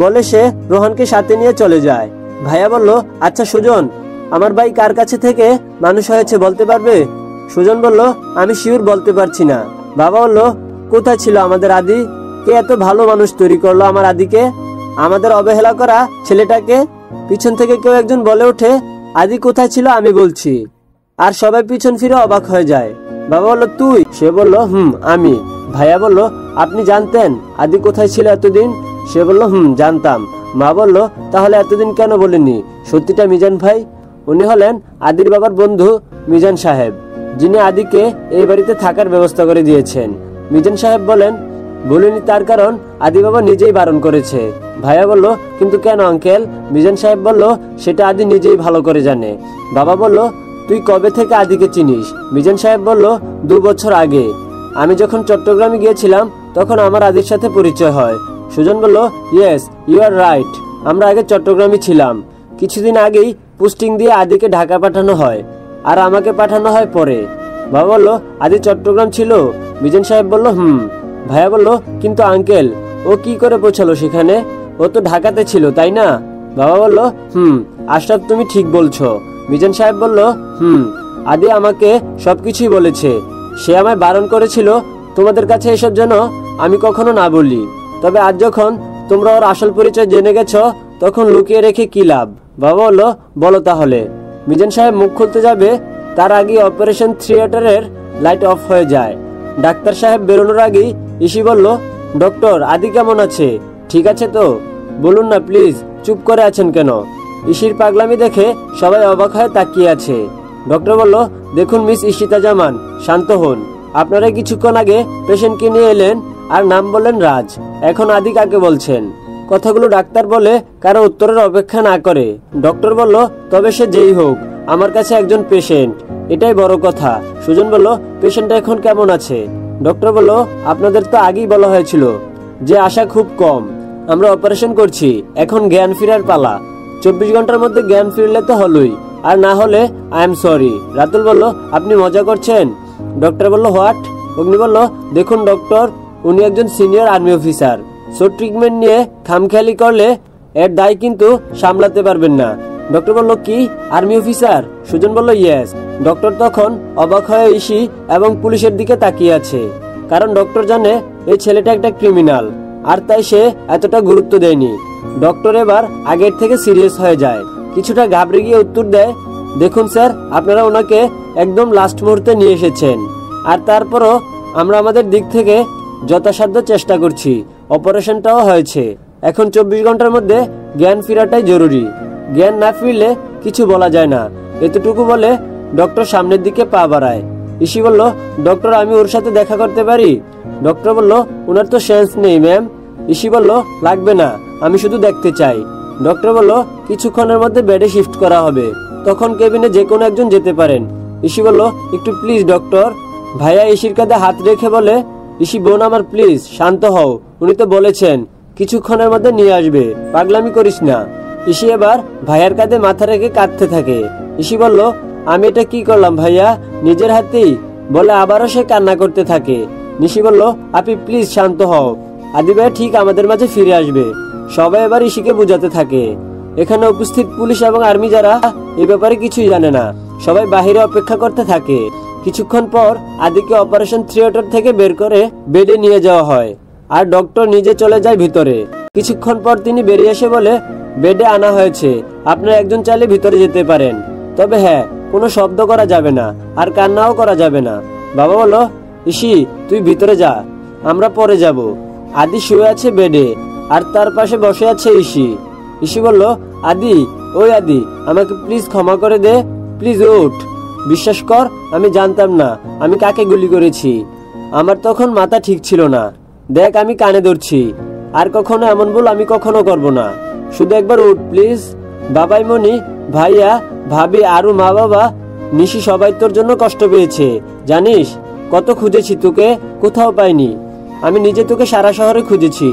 বলে সে রোহানকে সাথে নিয়ে চলে যায়। ভাইয়া বলল, আচ্ছা সুজন, আমার ভাই কার কাছে থেকে মানুষ হয়েছে বলতে পারবে? সুজন বলল, আমি শিওর বলতে পারছি না। বাবা বলল, কোথায় ছিল আমাদের আদি? কে এত ভালো মানুষ তৈরি করলো আমার আদিকে? আমাদের অবহেলা করা ছেলেটাকে? পিছন থেকে কেউ একজন বলে ওঠে, আদি কোথায় ছিল আমি বলছি। আর সবাই পিছন ফিরে অবাক হয়ে যায়। বাবা বলল, তুই? সে বলল, আমি। ভাইয়া বলল, আপনি জানতেন আদি কোথায় ছিল এতদিন? সে বলল, জানতাম। মা বলল, তাহলে এতদিন কেন বলেনি সত্যিটা মিজান ভাই? উনি হলেন আদির বাবার বন্ধু মিজান সাহেব, যিনি আদিকে এই বাড়িতে থাকার ব্যবস্থা করে দিয়েছেন। মিজান সাহেব বলেন, বলিনি তার কারণ আদি বাবা নিজেই বারণ করেছে। ভাইয়া বলল, কিন্তু কেন আঙ্কেল? মিজান সাহেব বলল, সেটা আদি নিজেই ভালো করে জানে। বাবা বলল, তুই কবে থেকে আদিকে চিনিস? মিজান সাহেব বলল, 2 বছর আগে আমি যখন চট্টগ্রামে গিয়েছিলাম তখন আমার আদির সাথে পরিচয় হয়। সুজন বলল, ইয়েস, ইউ আর রাইট, আমরা আগে চট্টগ্রামে ছিলাম। কিছুদিন আগেই পোস্টিং দিয়ে আদিকে ঢাকা পাঠানো হয়, আর আমাকে পাঠানো হয় পরে। বাবা বলল, আদি চট্টগ্রাম ছিল? মিজান সাহেব বলল, ভাইয়া বলল, কিন্তু আঙ্কেল, ও কি করে পৌঁছালো সেখানে? ও তো ঢাকাতে ছিল, তাই না? বাবা বলল, আশরাফ, তুমি ঠিক বলছো। মিজান সাহেব বলল, আদি আমাকে সবকিছুই বলেছে। সে আমায় বারণ করেছিল তোমাদের কাছে এসব যেন আমি কখনো না বলি। তবে আজ যখন তোমরা ওর আসল পরিচয় জেনে গেছো, তখন লুকিয়ে রেখে কি লাভ? বাবা বলল, বলো তাহলে। মিজান সাহেব মুখ খুলতে যাবে, তার আগে অপারেশন থিয়েটারের লাইট অফ হয়ে যায়। ডাক্তার সাহেব বেরোনোর আগেই ইসি বলল, ডক্টর, আদি কেমন আছে? ঠিক আছে তো? বলুন না প্লিজ, চুপ করে আছেন কেন? ইসির পাগলামি দেখে সবাই অবাক হয়ে তাকিয়ে আছে। ডক্টর বলল, দেখুন মিস ইশিতা জামান, শান্ত হন। আপনারা কিছুক্ষণ আগে পেশেন্টকে নিয়ে এলেন আর নাম বললেন রাজ। এখন আদি কাকে বলছেন? কথাগুলো ডাক্তার বলে কারো উত্তরের অপেক্ষা না করে ডক্টর বলল, তবে সে যেই হোক, আমার কাছে একজন পেশেন্ট, এটাই বড় কথা। সুজন বলল, পেশেন্টটা এখন কেমন আছে? ডক্টর বলল, আপনাদের তো আগেই বলা হয়েছিল যে আশা খুব কম, আমরা অপারেশন করছি, এখন জ্ঞান ফেরার পালা। 24 ঘন্টার মধ্যে জ্ঞান ফিরলে তো হলোই, আর না হলে আই এম সরি। রাতুল বলল, আপনি মজা করছেন? ডক্টর বলল, হোয়াট? অগ্নি বলল, দেখুন ডক্টর, উনি একজন senior army officer, so treatment নিয়ে খামখেয়ালি করলে এর দায় কিন্তু সামলাতে পারবেন না। ডক্টর বলল, কি আর্মি অফিসার? সুজন বলল, ইয়েস। ডক্টর তখন অবাক হয়ে ইসি এবং পুলিশের দিকে তাকিয়ে আছে, কারণ ডক্টর জানে এই ছেলেটা একটা ক্রিমিনাল, আর তাই সে এতটা গুরুত্ব দেয়নি। ডক্টর এবার আগের থেকে সিরিয়াস হয়ে যায়, কিছুটা ঘাবড়ে গিয়ে উত্তর দেয়, দেখুন স্যার, আপনারা ওনাকে একদম লাস্ট মুহূর্তে নিয়ে এসেছেন, আর তারপরও আমরা আমাদের দিক থেকে যথাসাধ্য চেষ্টা করছি। অপারেশনটাও হয়েছে, এখন 24 ঘন্টার মধ্যে জ্ঞান ফেরাটাই জরুরি। জ্ঞান না ফিরলে কিছু বলা যায় না। এতটুকু বলে ডক্টর সামনের দিকে পা বাড়ায়। ইসি বলল, ডক্টর, আমি ওর সাথে দেখা করতে পারি? ডক্টর বলল, ওনার তো সেন্স নেই ম্যাম। ইসি বলল, লাগবে না, আমি শুধু দেখতে চাই। ডক্টর বলল, কিছুক্ষণের মধ্যে বেডে শিফট করা হবে, তখন কেবিনে যে কোনো একজন যেতে পারেন। ইসি বলল, একটু প্লিজ ডক্টর। ভাইয়া ইসির কাঁধে হাত রেখে বলে, ইসি বোন আমার, প্লিজ শান্ত হও, উনি তো বলেছেন কিছুক্ষণের মধ্যে নিয়ে আসবে, পাগলামি করিস না। ইসি এবার ভাইয়ার কাঁধে মাথা রেখে কাঁদতে থাকে। ইসি বলল, আমি এটা কি করলাম ভাইয়া, নিজের হাতেই? বলে আবারও সে কান্না করতে থাকে। নিশি বলল, আপনি প্লিজ শান্ত হও, আদি ভাই ঠিক আমাদের মাঝে ফিরে আসবে। সবাই এবার ইসিকে বুঝাতে থাকে। এখানে উপস্থিত পুলিশ এবং আর্মি যারা এই ব্যাপারে কিছুই জানে না, সবাই বাহিরে অপেক্ষা করতে থাকে। কিছুক্ষণ পর আদিকে অপারেশন থিয়েটার থেকে বের করে বেডে নিয়ে যাওয়া হয়, আর ডক্টর নিজে চলে যায় ভিতরে। কিছুক্ষণ পর তিনি বেরিয়ে এসে বলে, বেডে আনা হয়েছে, আপনারা একজন চাইলে ভিতরে যেতে পারেন, তবে হ্যাঁ, কোনো শব্দ করা যাবে না, আর কান্নাও করা যাবে না। বাবা বলল, ইসি তুই ভিতরে যা, আমরা পরে যাব। আদি শুয়ে আছে বেডে, আর তার পাশে বসে আছে ইসি। ইসি বলল, আদি ওই আদি, আমাকে প্লিজ ক্ষমা করে দে, প্লিজ উঠ। বিশ্বাস কর, আমি জানতাম না আমি কাকে গুলি করেছি। আমার তখন মাথা ঠিক ছিল না। দেখ, আমি কানে ধরছি, আর কখনো এমন ভুল আমি কখনো করব না। শুধু একবার উঠ প্লিজ। বাবাই মনি, ভাইয়া, ভাবি আরো মা বাবা, নিশি সবাই তোর জন্য কষ্ট পেয়েছে। জানিস কত খুঁজেছি তোকে, কোথাও পাইনি। আমি নিজে তোকে সারা শহরে খুঁজেছি,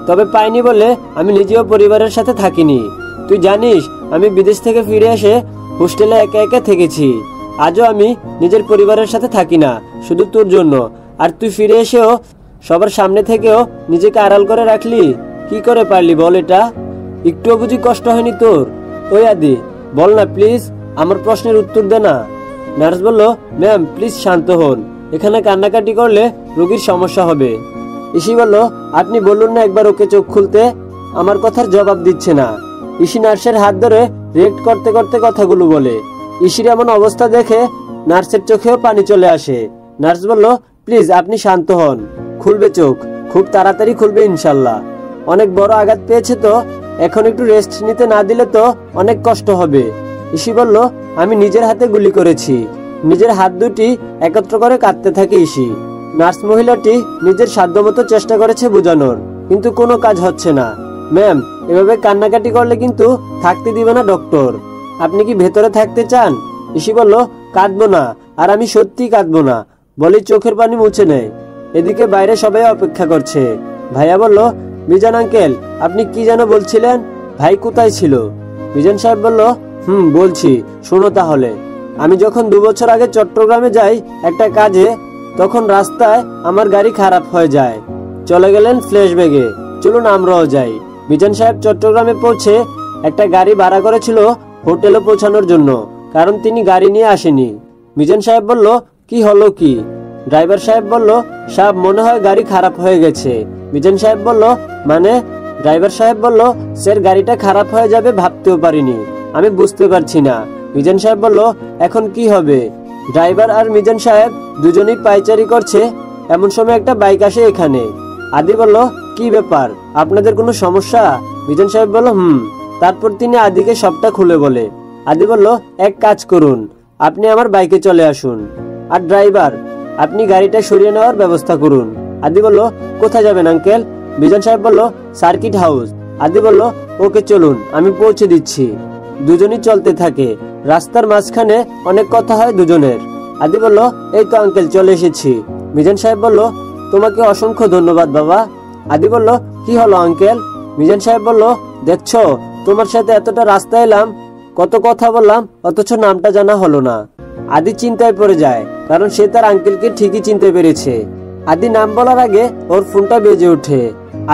তবে পাইনি বলে আমি নিজেও পরিবারের সাথে থাকিনি। তুই জানিস আমি বিদেশ থেকে ফিরে এসে হোস্টেলে একা একা থেকেছি। আজও আমি নিজের পরিবারের সাথে থাকি না, শুধু তোর জন্য। আর তুই ফিরে এসেও সবার সামনে থেকেও নিজেকে আড়াল করে রাখলি। কি করে পারলি বল এটা? একটুও বুঝি কষ্ট হয়নি তোর? ওই আদি, বল না প্লিজ, আমার প্রশ্নের উত্তর দে না। নার্স বলল, ম্যাম প্লিজ শান্ত হন, এখানে কান্নাকাটি করলে রোগীর সমস্যা হবে। ইসি বলল, আপনি বলুন না একবার ওকে চোখ খুলতে। আমার কথার জবাব দিচ্ছে না। ইসি নার্সের হাত ধরে রিয়েক্ট করতে করতে কথাগুলো বলে। ইসির এমন অবস্থা দেখে নার্সের চোখেও পানি চলে আসে। নার্স বলল, প্লিজ আপনি শান্ত হন, খুলবে চোখ, খুব তাড়াতাড়ি খুলবে ইনশাল্লাহ। অনেক বড় আঘাত পেয়েছে তো, এখন একটু রেস্ট নিতে না দিলে তো অনেক কষ্ট হবে। ইসি বলল, আমি নিজের হাতে গুলি করেছি। নিজের হাত দুটি একত্র করে কাঁদতে থাকে ইসি। নার্স মহিলাটি নিজের সাধ্যমতো চেষ্টা করেছে বোঝানোর, কিন্তু কোনো কাজ হচ্ছে না। ম্যাম, এভাবে কান্নাকাটি করলে কিন্তু থাকতে দিবে না ডক্টর। আপনি কি ভেতরে থাকতে চান? ইসি বলল, কাঁদবো না, আর আমি সত্যি কাঁদবো না বলে চোখের পানি মুছে নেয়। এদিকে বাইরে সবাই অপেক্ষা করছে। ভাইয়া বলল, মিজান আঙ্কেল, আপনি কি যেন বলছিলেন? ভাই কোথায় ছিল? মিজান সাহেব বলল, বলছি, শোনো তাহলে। আমি যখন 2 বছর আগে চট্টগ্রামে যাই একটা কাজে, তখন রাস্তায় আমার গাড়ি খারাপ হয়ে যায়। চলে গেলেন ফ্ল্যাশব্যাগে। চলুন আমরাও যাই। মিজান সাহেব চট্টগ্রামে পৌঁছে একটা গাড়ি ভাড়া করেছিল হোটেলে পৌঁছানোর জন্য, কারণ তিনি গাড়ি নিয়ে আসেনি। মিজান সাহেব বলল, কি হলো কি? ড্রাইভার সাহেব বলল, সাহেব মনে হয় গাড়ি খারাপ হয়ে গেছে। মিজান সাহেব বলল, মানে? ড্রাইভার সাহেব বলল, স্যার গাড়িটা খারাপ হয়ে যাবে ভাবতেও পারিনি, আমি বুঝতে পারছি না। মিজান সাহেব বলল, এখন কি হবে? ড্রাইভার আর মিজান সাহেব দুজনেই পায়চারি করছে, এমন সময় একটা বাইক আসে এখানে। আদি বলল, কি ব্যাপার, আপনাদের কোনো সমস্যা? মিজান সাহেব বলল, তারপর তিনি আদিকে সবটা খুলে বলে। আদি বলল, এক কাজ করুন, আপনি আমার বাইকে চলে আসুন, আর ড্রাইভার আপনি গাড়িটা সরিয়ে নেওয়ার ব্যবস্থা করুন। আদি বলল, কোথায় যাবেন আঙ্কেল? মিজান সাহেব বলল, সার্কিট হাউস। আদি বলল, ওকে চলুন, আমি পৌঁছে দিচ্ছি। দুজনই চলতে থাকে। রাস্তার মাঝখানে অনেক কথা হয় দুজনের। আদি বলল, এই তো আঙ্কেল চলে এসেছি। মিজান সাহেব বলল, তোমাকে অসংখ্য ধন্যবাদ বাবা। আদি বলল, কি হলো আঙ্কেল? মিজান সাহেব বলল, দেখছো, তোমার সাথে এতটা রাস্তা এলাম, কত কথা বললাম, অথচ নামটা জানা হলো না। আদি চিন্তায় পড়ে যায়, কারণ সে তার আঙ্কেলকে ঠিকই চিনতে পেরেছে। আদি নাম বলার আগে ওর ফোনটা বেজে ওঠে।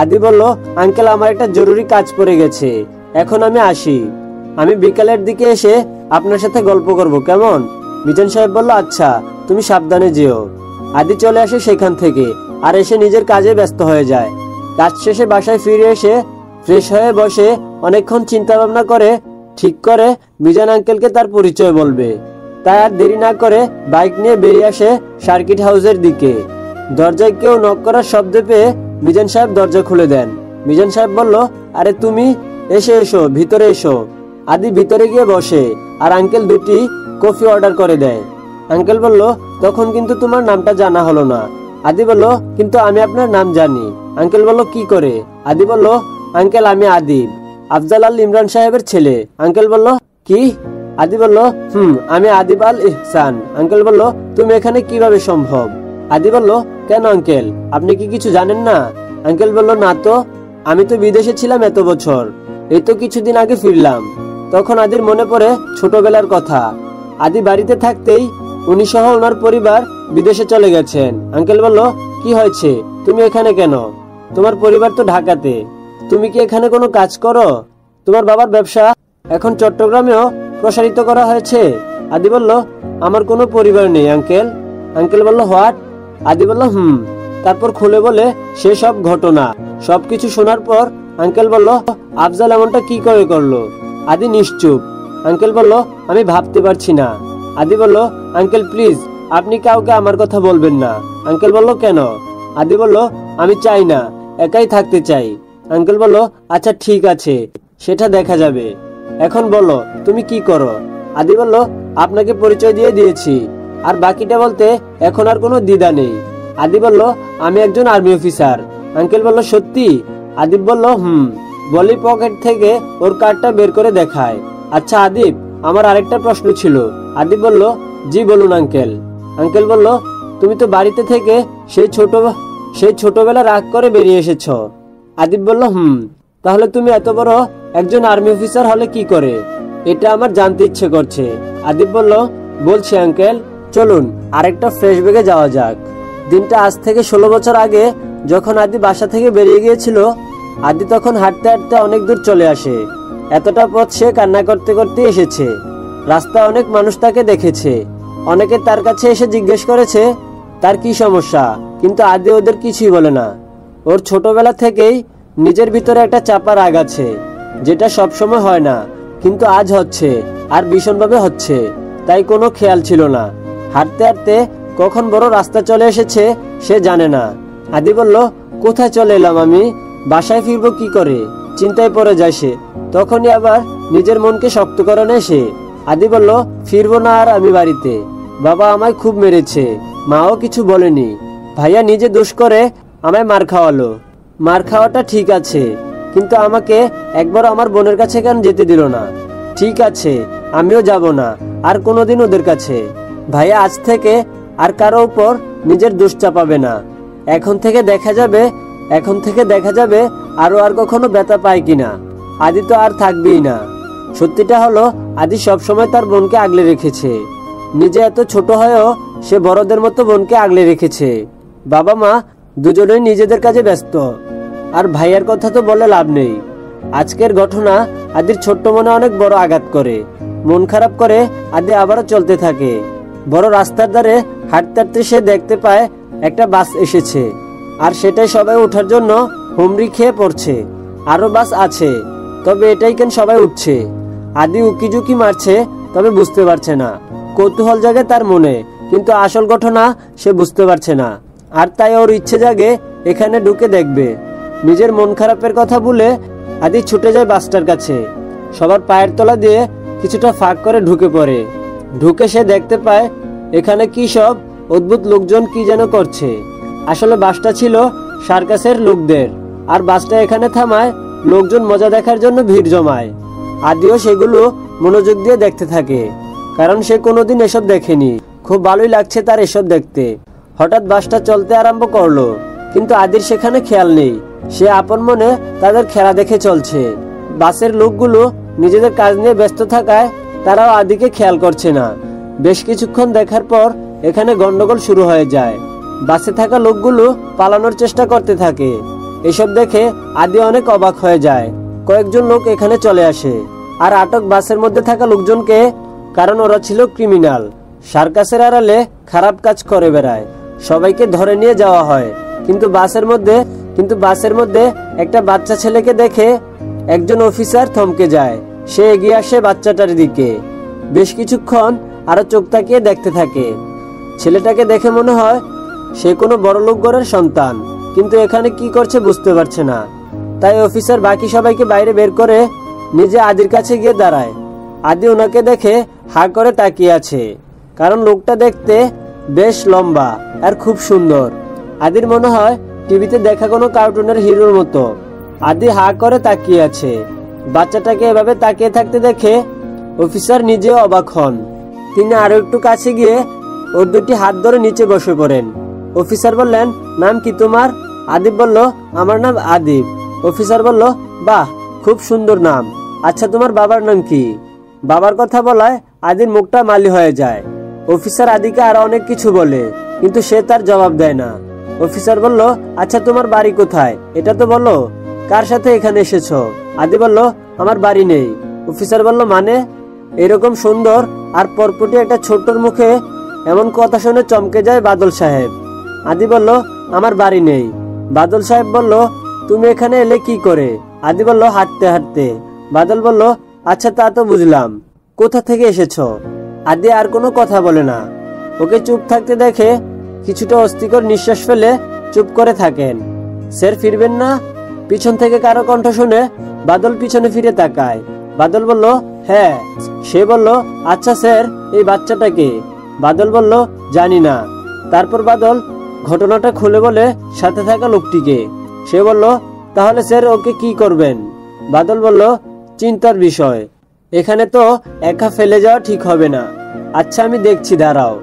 আদি বলল, আঙ্কেল আমার একটা জরুরি কাজ পড়ে গেছে, এখন আমি আসি। আমি বিকালের দিকে এসে আপনার সাথে গল্প করব, কেমন? মিজান সাহেব বলল, আচ্ছা, তুমি সাবধানে যেও। আদি চলে আসে সেখান থেকে, আর এসে নিজের কাজে ব্যস্ত হয়ে যায়। কাজ শেষে বাসায় ফিরে এসে ফ্রেশ হয়ে বসে অনেকক্ষণ চিন্তা ভাবনা করে ঠিক করে মিজান আঙ্কেলকে তার পরিচয় বলবে। তাই আর দেরি না করে বাইক নিয়ে বেরিয়ে আসে সার্কিট হাউসের দিকে। দরজায় কেউ নক করার শব্দ পেয়ে মিজান সাহেব দরজা খুলে দেন। মিজান সাহেব বলল, আরে তুমি, এসো ভিতরে এসো। আদি ভিতরে গিয়ে বসে, আর আঙ্কেল দুটি কফি অর্ডার করে দেয়। আঙ্কেল বলল, তখন কিন্তু তোমার নামটা জানা হলো না। আদি বলল, কিন্তু আমি আপনার নাম জানি। আঙ্কেল বলল, কি করে? আদি বলল, আঙ্কেল আমি আদিব, আফজাল আল ইমরান সাহেবের ছেলে। আঙ্কেল বলল, কি? আদি বলল, আমি আদিব আল ইহসান। আঙ্কেল বলল, তুমি এখানে কিভাবে সম্ভব? আদি বলল, কেন আঙ্কেল, আপনি কি কিছু জানেন না? আঙ্কেল বলল, না তো, আমি তো বিদেশে ছিলাম এত বছর, এই তো কিছুদিন আগে ফিরলাম। তখন আদির মনে পড়ে ছোটবেলার কথা। আদি বাড়িতে থাকতেই উনি সহ ওনার পরিবার বিদেশে চলে গেছেন। আঙ্কেল বলল, কি হয়েছে, তুমি এখানে কেন? তোমার পরিবার তো ঢাকাতে, তুমি কি এখানে কোনো কাজ করো? তোমার বাবার ব্যবসা এখন চট্টগ্রামেও প্রসারিত করা হয়েছে। আদি বলল, আমার কোনো পরিবার নেই আঙ্কেল। আঙ্কেল বলল, হোয়াট? আদি বলল, তারপর খুলে বলে সে সব ঘটনা। সবকিছু শোনার পর আঙ্কেল বলল, আফজাল এমনটা কি করে করলো? আদি নিশ্চুপ। আঙ্কেল বলল, আমি ভাবতে পারছি না। আদি বলল, আঙ্কেল প্লিজ, আপনি কাউকে আমার কথা বলবেন না। আঙ্কেল বলল, কেন? আদি বলল, আমি চাই না, একাই থাকতে চাই। আঙ্কেল বলল, আচ্ছা ঠিক আছে, সেটা দেখা যাবে। এখন বলো তুমি কি করো? আদি বলল, আপনাকে পরিচয় দিয়ে দিয়েছি, আর বাকিটা বলতে এখন আর কোনো দ্বিধা নেই। আদি বলল, আমি একজন আর্মি অফিসার। আঙ্কেল বলল, সত্যি? আদিব বলল, বলি পকেট থেকে ওর কার্ডটা বের করে দেখায়। আচ্ছা আদিব, আমার আরেকটা প্রশ্ন ছিল। আদিব বলল, জি বলুন আঙ্কেল। আঙ্কেল বলল, তুমি তো বাড়িতে থেকে সেই ছোটবেলা রাগ করে বেরিয়ে এসেছো। আদিব বলল, তাহলে তুমি এত বড় একজন আর্মি অফিসার হলে কি করে? এটা আমার জানতে ইচ্ছে করছে। আদিব বলল, বলছি আঙ্কেল, চলুন আরেকটা ফ্ল্যাশব্যাকে যাওয়া যাক। দিনটা আজ থেকে 16 বছর আগে যখন আদি বাসা থেকে বেরিয়ে গিয়েছিল। আদি তখন হাঁটতে হাঁটতে অনেক দূর চলে আসে। এতটা পথ সে কান্না করতে করতে এসেছে। রাস্তায় অনেক মানুষ তাকে দেখেছে। অনেকে তার কাছে এসে জিজ্ঞেস করেছে তার কি সমস্যা, কিন্তু আদি ওদের কিছুই বলে না। ওর ছোটবেলা থেকেই নিজের ভিতরে একটা চাপা রাগ আছে, যেটা সবসময় হয় না, কিন্তু আজ হচ্ছে, আর ভীষণভাবে হচ্ছে। তাই কোনো খেয়াল ছিল না। হাঁটতে হাঁটতে কখন বড় রাস্তা চলে এসেছে সে জানে না। আদি বলল, কোথায় চলে এলাম আমি? বাসায় ফিরবো কি করে? চিন্তায় পড়ে যায় সে। তখনই আবার নিজের মনকে শক্ত করে নেয় সে। আদি বলল, ফিরবো না আর আমি বাড়িতে। বাবা আমায় খুব মেরেছে, মাও কিছু বলেনি। ভাইয়া নিজে দোষ করে আমায় মার খাওয়ালো। মার খাওয়াটা ঠিক আছে, কিন্তু আমাকে একবার আমার বোনের কাছে কেন যেতে দিল না? ঠিক আছে, আমিও যাব না আর কোনোদিন ওদের কাছে। ভাইয়া আজ থেকে আর কারো উপর নিজের দোষ চাপাবে না। এখন থেকে দেখা যাবে আরো আর কখনো ব্যথা পায় কিনা। আদি তো আর থাকবেই না। সত্যিটা হলো, আদি সবসময় তার বোনকে আগলে রেখেছে। নিজে এত ছোট হয়েও সে বড়দের মতো বোনকে আগলে রেখেছে। বাবা মা দুজনেই নিজেদের কাজে ব্যস্ত, আর ভাইয়ার কথা তো বলে লাভ নেই। আজকের ঘটনা আদির ছোট্ট মনে অনেক বড় আঘাত করে। মন খারাপ করে আদি আবারও চলতে থাকে। বড় রাস্তার ধারে হাঁটতে হাঁটতে সে দেখতে পায় একটা বাস এসেছে, আর সেটাই সবাই ওঠার জন্য হুমড়ি খেয়ে পড়ছে। আরো বাস আছে, তবে এটাই কেন সবাই উঠছে? আদি উকিঝুঁকি মারছে, তবে বুঝতে পারছে না। কৌতূহল জাগে তার মনে, কিন্তু আসল ঘটনা সে বুঝতে পারছে না। আর তাই ওর ইচ্ছে জাগে এখানে ঢুকে দেখবে। নিজের মন খারাপের কথা ভুলে আদি ছুটে যায় বাসটার কাছে। সবার পায়ের তলা দিয়ে কিছুটা ফাঁক করে ঢুকে পড়ে। ঢুকে সে দেখতে পায় এখানে কি সব অদ্ভুত লোকজন কি যেন করছে। আসলে বাসটা ছিল সার্কাসের লোকদের, আর বাসটা এখানে থামায় লোকজন মজা দেখার জন্য ভিড় জমায়। আদিও সেগুলো মনোযোগ দিয়ে দেখতে থাকে, কারণ সে কোনোদিন এসব দেখেনি। খুব ভালোই লাগছে তার এসব দেখতে। হঠাৎ বাসটা চলতে আরম্ভ করলো, কিন্তু আদির সেখানে খেয়াল নেই। সে আপন মনে তাদের খেলা দেখে চলছে। বাসের লোকগুলো নিজেদের কাজ নিয়ে ব্যস্ত থাকায় তারাও আদিকে খেয়াল করছে না। বেশ কিছুক্ষণ দেখার পর এখানে গন্ডগোল শুরু হয়ে যায়। বাসে থাকা লোকগুলো পালানোর চেষ্টা করতে থাকে। এসব দেখে আদি অনেক অবাক হয়ে যায়। কয়েকজন লোক এখানে চলে আসে আর আটক বাসের মধ্যে থাকা লোকজনকে, কারণ ওরা ছিল ক্রিমিনাল, সার্কাসের আড়ালে খারাপ কাজ করে বেড়ায়। সবাইকে ধরে নিয়ে যাওয়া হয়, কিন্তু বাসের মধ্যে একটা বাচ্চা ছেলেকে দেখে একজন অফিসার থমকে যায়। সে এগিয়ে আসে বাচ্চাটার দিকে। বেশ কিছুক্ষণ আরো চোখ তাকিয়ে দেখতে থাকে। ছেলেটাকে দেখে মনে হয় সে কোনো বড়লোক ঘরের সন্তান, কিন্তু এখানে কি করছে বুঝতে পারছে না। তাই অফিসার বাকি সবাইকে বাইরে বের করে নিজে আদির কাছে গিয়ে দাঁড়ায়। আদি ওনাকে দেখে হা করে তাকিয়ে আছে, কারণ লোকটা দেখতে বেশ লম্বা আর খুব সুন্দর। আদির মনে হয় টিভিতে দেখা কোনো কার্টুনের হিরোর মতো। আদি হা করে তাকিয়ে আছে। বাচ্চাটাকে এভাবে তাকিয়ে থাকতে দেখে অফিসার নিজেও অবাক হন। তিনি আরো একটু কাছে গিয়ে ওর দুটি হাত ধরে নিচে বসে পড়েন। অফিসার বললেন, নাম কি তোমার? আদিব বলল, আমার নাম আদিব। অফিসার বলল, বাহ, খুব সুন্দর নাম। আচ্ছা তোমার বাবার নাম কি? বাবার কথা বলায় আদির মুখটা মালি হয়ে যায়। অফিসার আদিকে আরো অনেক কিছু বলে, কিন্তু সে তার জবাব দেয় না। অফিসার বলল, আচ্ছা তোমার বাড়ি কোথায় এটা তো বলো। কার সাথে এখানে এসেছো? আদি বলল, আমার বাড়ি নেই। অফিসার বলল, মানে? এরকম সুন্দর আর পরপটি একটা ছোট্টর মুখে এমন কথা শুনে চমকে যায় বাদল সাহেব। আদি বলল, আমার বাড়ি নেই। বাদল সাহেব বলল, তুমি এখানে এলে কি করে? আদি বলল, হাঁটতে হাঁটতে। বাদল বলল, আচ্ছা তা তো বুঝলাম, কোথা থেকে এসেছো? আদি আর কোনো কথা বলে না। ওকে চুপ থাকতে দেখে কিছুটা অস্থিকর নিঃশ্বাস ফেলে চুপ করে থাকেন। স্যার ফিরবেন না? পিছন থেকে কারো কণ্ঠ শুনে বাদল পিছনে ফিরে তাকায়। বাদল বলল, হ্যাঁ। সে বলল, আচ্ছা স্যার, এই বাচ্চাটাকে? বাদল বলল, জানি না। তারপর বাদল ঘটনাটা খুলে বলে সাথে থাকা লোকটিকে। সে বলল, তাহলে স্যার ওকে কি করবেন? বাদল বলল, চিন্তার বিষয়, এখানে তো একা ফেলে যাওয়া ঠিক হবে না। আচ্ছা আমি দেখছি, দাঁড়াও।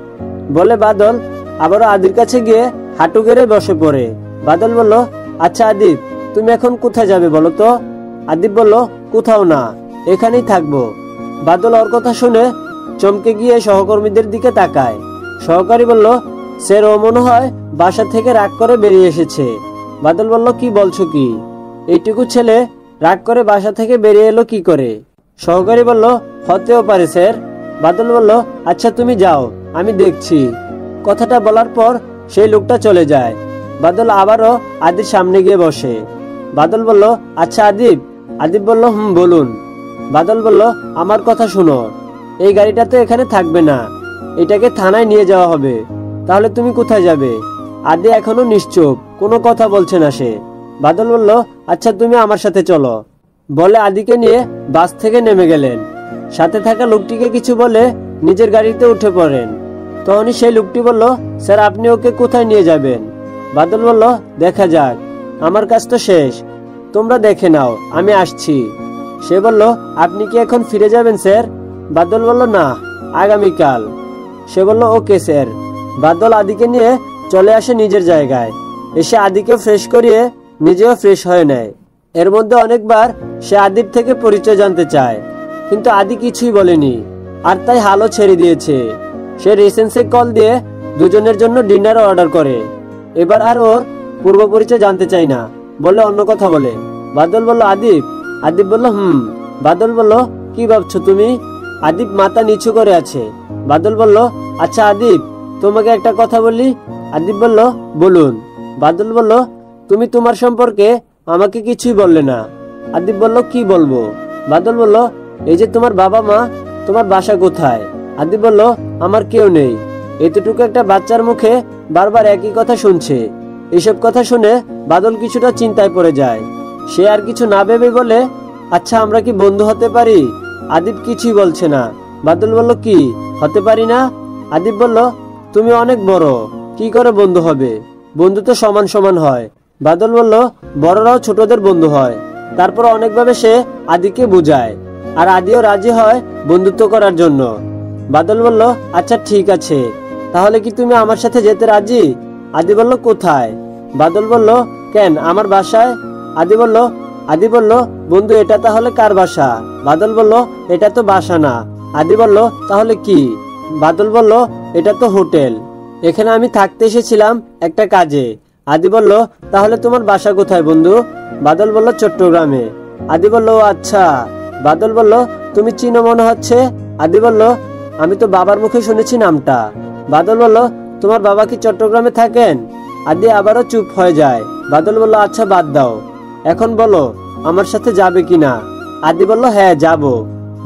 বলে বাদল আবারও আদির কাছে গিয়ে হাঁটু গেড়ে বসে পড়ে। বাদল বলল, আচ্ছা আদিব, তুমি এখন কোথায় যাবে বলো তো? আদিব বলল, কোথাও না, এখানেই থাকবো। বাদল ওর কথা শুনে চমকে গিয়ে সহকর্মীদের দিকে তাকায়। সহকারী বলল, স্যার ও মনে হয় বাসা থেকে রাগ করে বেরিয়ে এসেছে। বাদল বলল, কি বলছো কি? এইটুকু ছেলে রাগ করে বাসা থেকে বেরিয়ে এলো কি করে? সহকারী বলল, হতেও পারে স্যার। বাদল বলল, আচ্ছা তুমি যাও, আমি দেখছি। কথাটা বলার পর সেই লোকটা চলে যায়। বাদল আবারও আদির সামনে গিয়ে বসে। বাদল বলল, আচ্ছা আদিব। আদিব বলল, বলুন। বাদল বলল, আমার কথা শুনো, এই গাড়িটা তো এখানে থাকবে না, এটাকে থানায় নিয়ে যাওয়া হবে। তাহলে তুমি কোথায় যাবে? আদি এখনো নিশ্চুপ, কোনো কথা বলছে না সে। বাদল বলল, আচ্ছা তুমি আমার সাথে চলো। বলে আদিকে নিয়ে বাস থেকে নেমে গেলেন। সাথে থাকা লোকটিকে কিছু বলে নিজের গাড়িতে উঠে পড়েন। তখনই সেই লোকটি বলল, স্যার আপনি ওকে কোথায় নিয়ে যাবেন? বাদল বলল, দেখা যাক, আমার কাজ তো শেষ, তোমরা দেখে নাও, আমি আসছি। সে বলল, আপনি কি এখন ফিরে যাবেন স্যার? বাদল বলল, না, আগামীকাল। সে বলল, ওকে স্যার। বাদল আদিকে নিয়ে চলে আসে নিজের জায়গায়। এসে আদিকে ফ্রেশ করিয়ে নিজেও ফ্রেশ হয়ে নেয়। এর মধ্যে অনেকবার সে আদির থেকে পরিচয় জানতে চায়, কিন্তু আদি কিছুই বলেনি, আর তাই হালও ছেড়ে দিয়েছে। সে রিসেন্সে কল দিয়ে দুজনের জন্য ডিনার অর্ডার করে। এবার আর ওর পূর্ব পরিচয় জানতে চায় না, বলে অন্য কথা বলে। বাদল বলল, আদিব। আদিব বলল, বাদল বলল, কি ভাবছো তুমি? আদিব মাথা নিচু করে আছে। বাদল বলল, আচ্ছা আদিব, তোমাকে একটা কথা বলি। আদিব বলল, বলুন। বাদল বলল, তুমি তোমার সম্পর্কে আমাকে কিছুই বললে না। আদিব বলল, কি বলবো? বাদল বলল, এই যে তোমার বাবা মা, তোমার বাসা কোথায়? আদিব বলল, আমার কেউ নেই। এতটুকু একটা বাচ্চার মুখে বারবার একই কথা শুনছে। এসব কথা শুনে বাদল কিছুটা চিন্তায় পড়ে যায়। সে আর কিছু না ভেবে বলে, আচ্ছা আমরা কি বন্ধু হতে পারি? আদিব কিছুই বলছে না। বাদল বলল, কি হতে পারি না? আদিব বলল, তুমি অনেক বড়, কি করে বন্ধু হবে? বন্ধু তো সমান সমান হয়। বাদল বলল, বড়রাও ছোটদের বন্ধু হয়। তারপর অনেকভাবে সে আদিকে বুঝায়, আর আদিও রাজি হয় বন্ধুত্ব করার জন্য। বাদল বলল, আচ্ছা ঠিক আছে, তাহলে কি তুমি আমার সাথে যেতে রাজি? আদি বলল, কোথায়? বাদল বলল, কেন, আমার বাসায়। আদি বলল, বন্ধু এটা তাহলে কার বাসা? বাদল বলল, এটা তো বাসা না। আদি বলল, তাহলে কি? বাদল বলল, এটা তো হোটেল, এখানে আমি থাকতে এসেছিলাম একটা কাজে। আদি বলল, তাহলে তোমার বাসা কোথায় বন্ধু? বাদল বলল, চট্টগ্রামে। আদি বলল, আচ্ছা। বাদল বলল, তুমি চিনো মনে হচ্ছে। আদি বলল, আমি তো বাবার মুখে শুনেছি নামটা। বাদল বলল, তোমার বাবা কি চট্টগ্রামে থাকেন? আদি আবারও চুপ হয়ে যায়। বাদল বলল, আচ্ছা বাদ দাও, এখন বলো আমার সাথে যাবে কিনা? আদি বলল, হ্যাঁ যাব।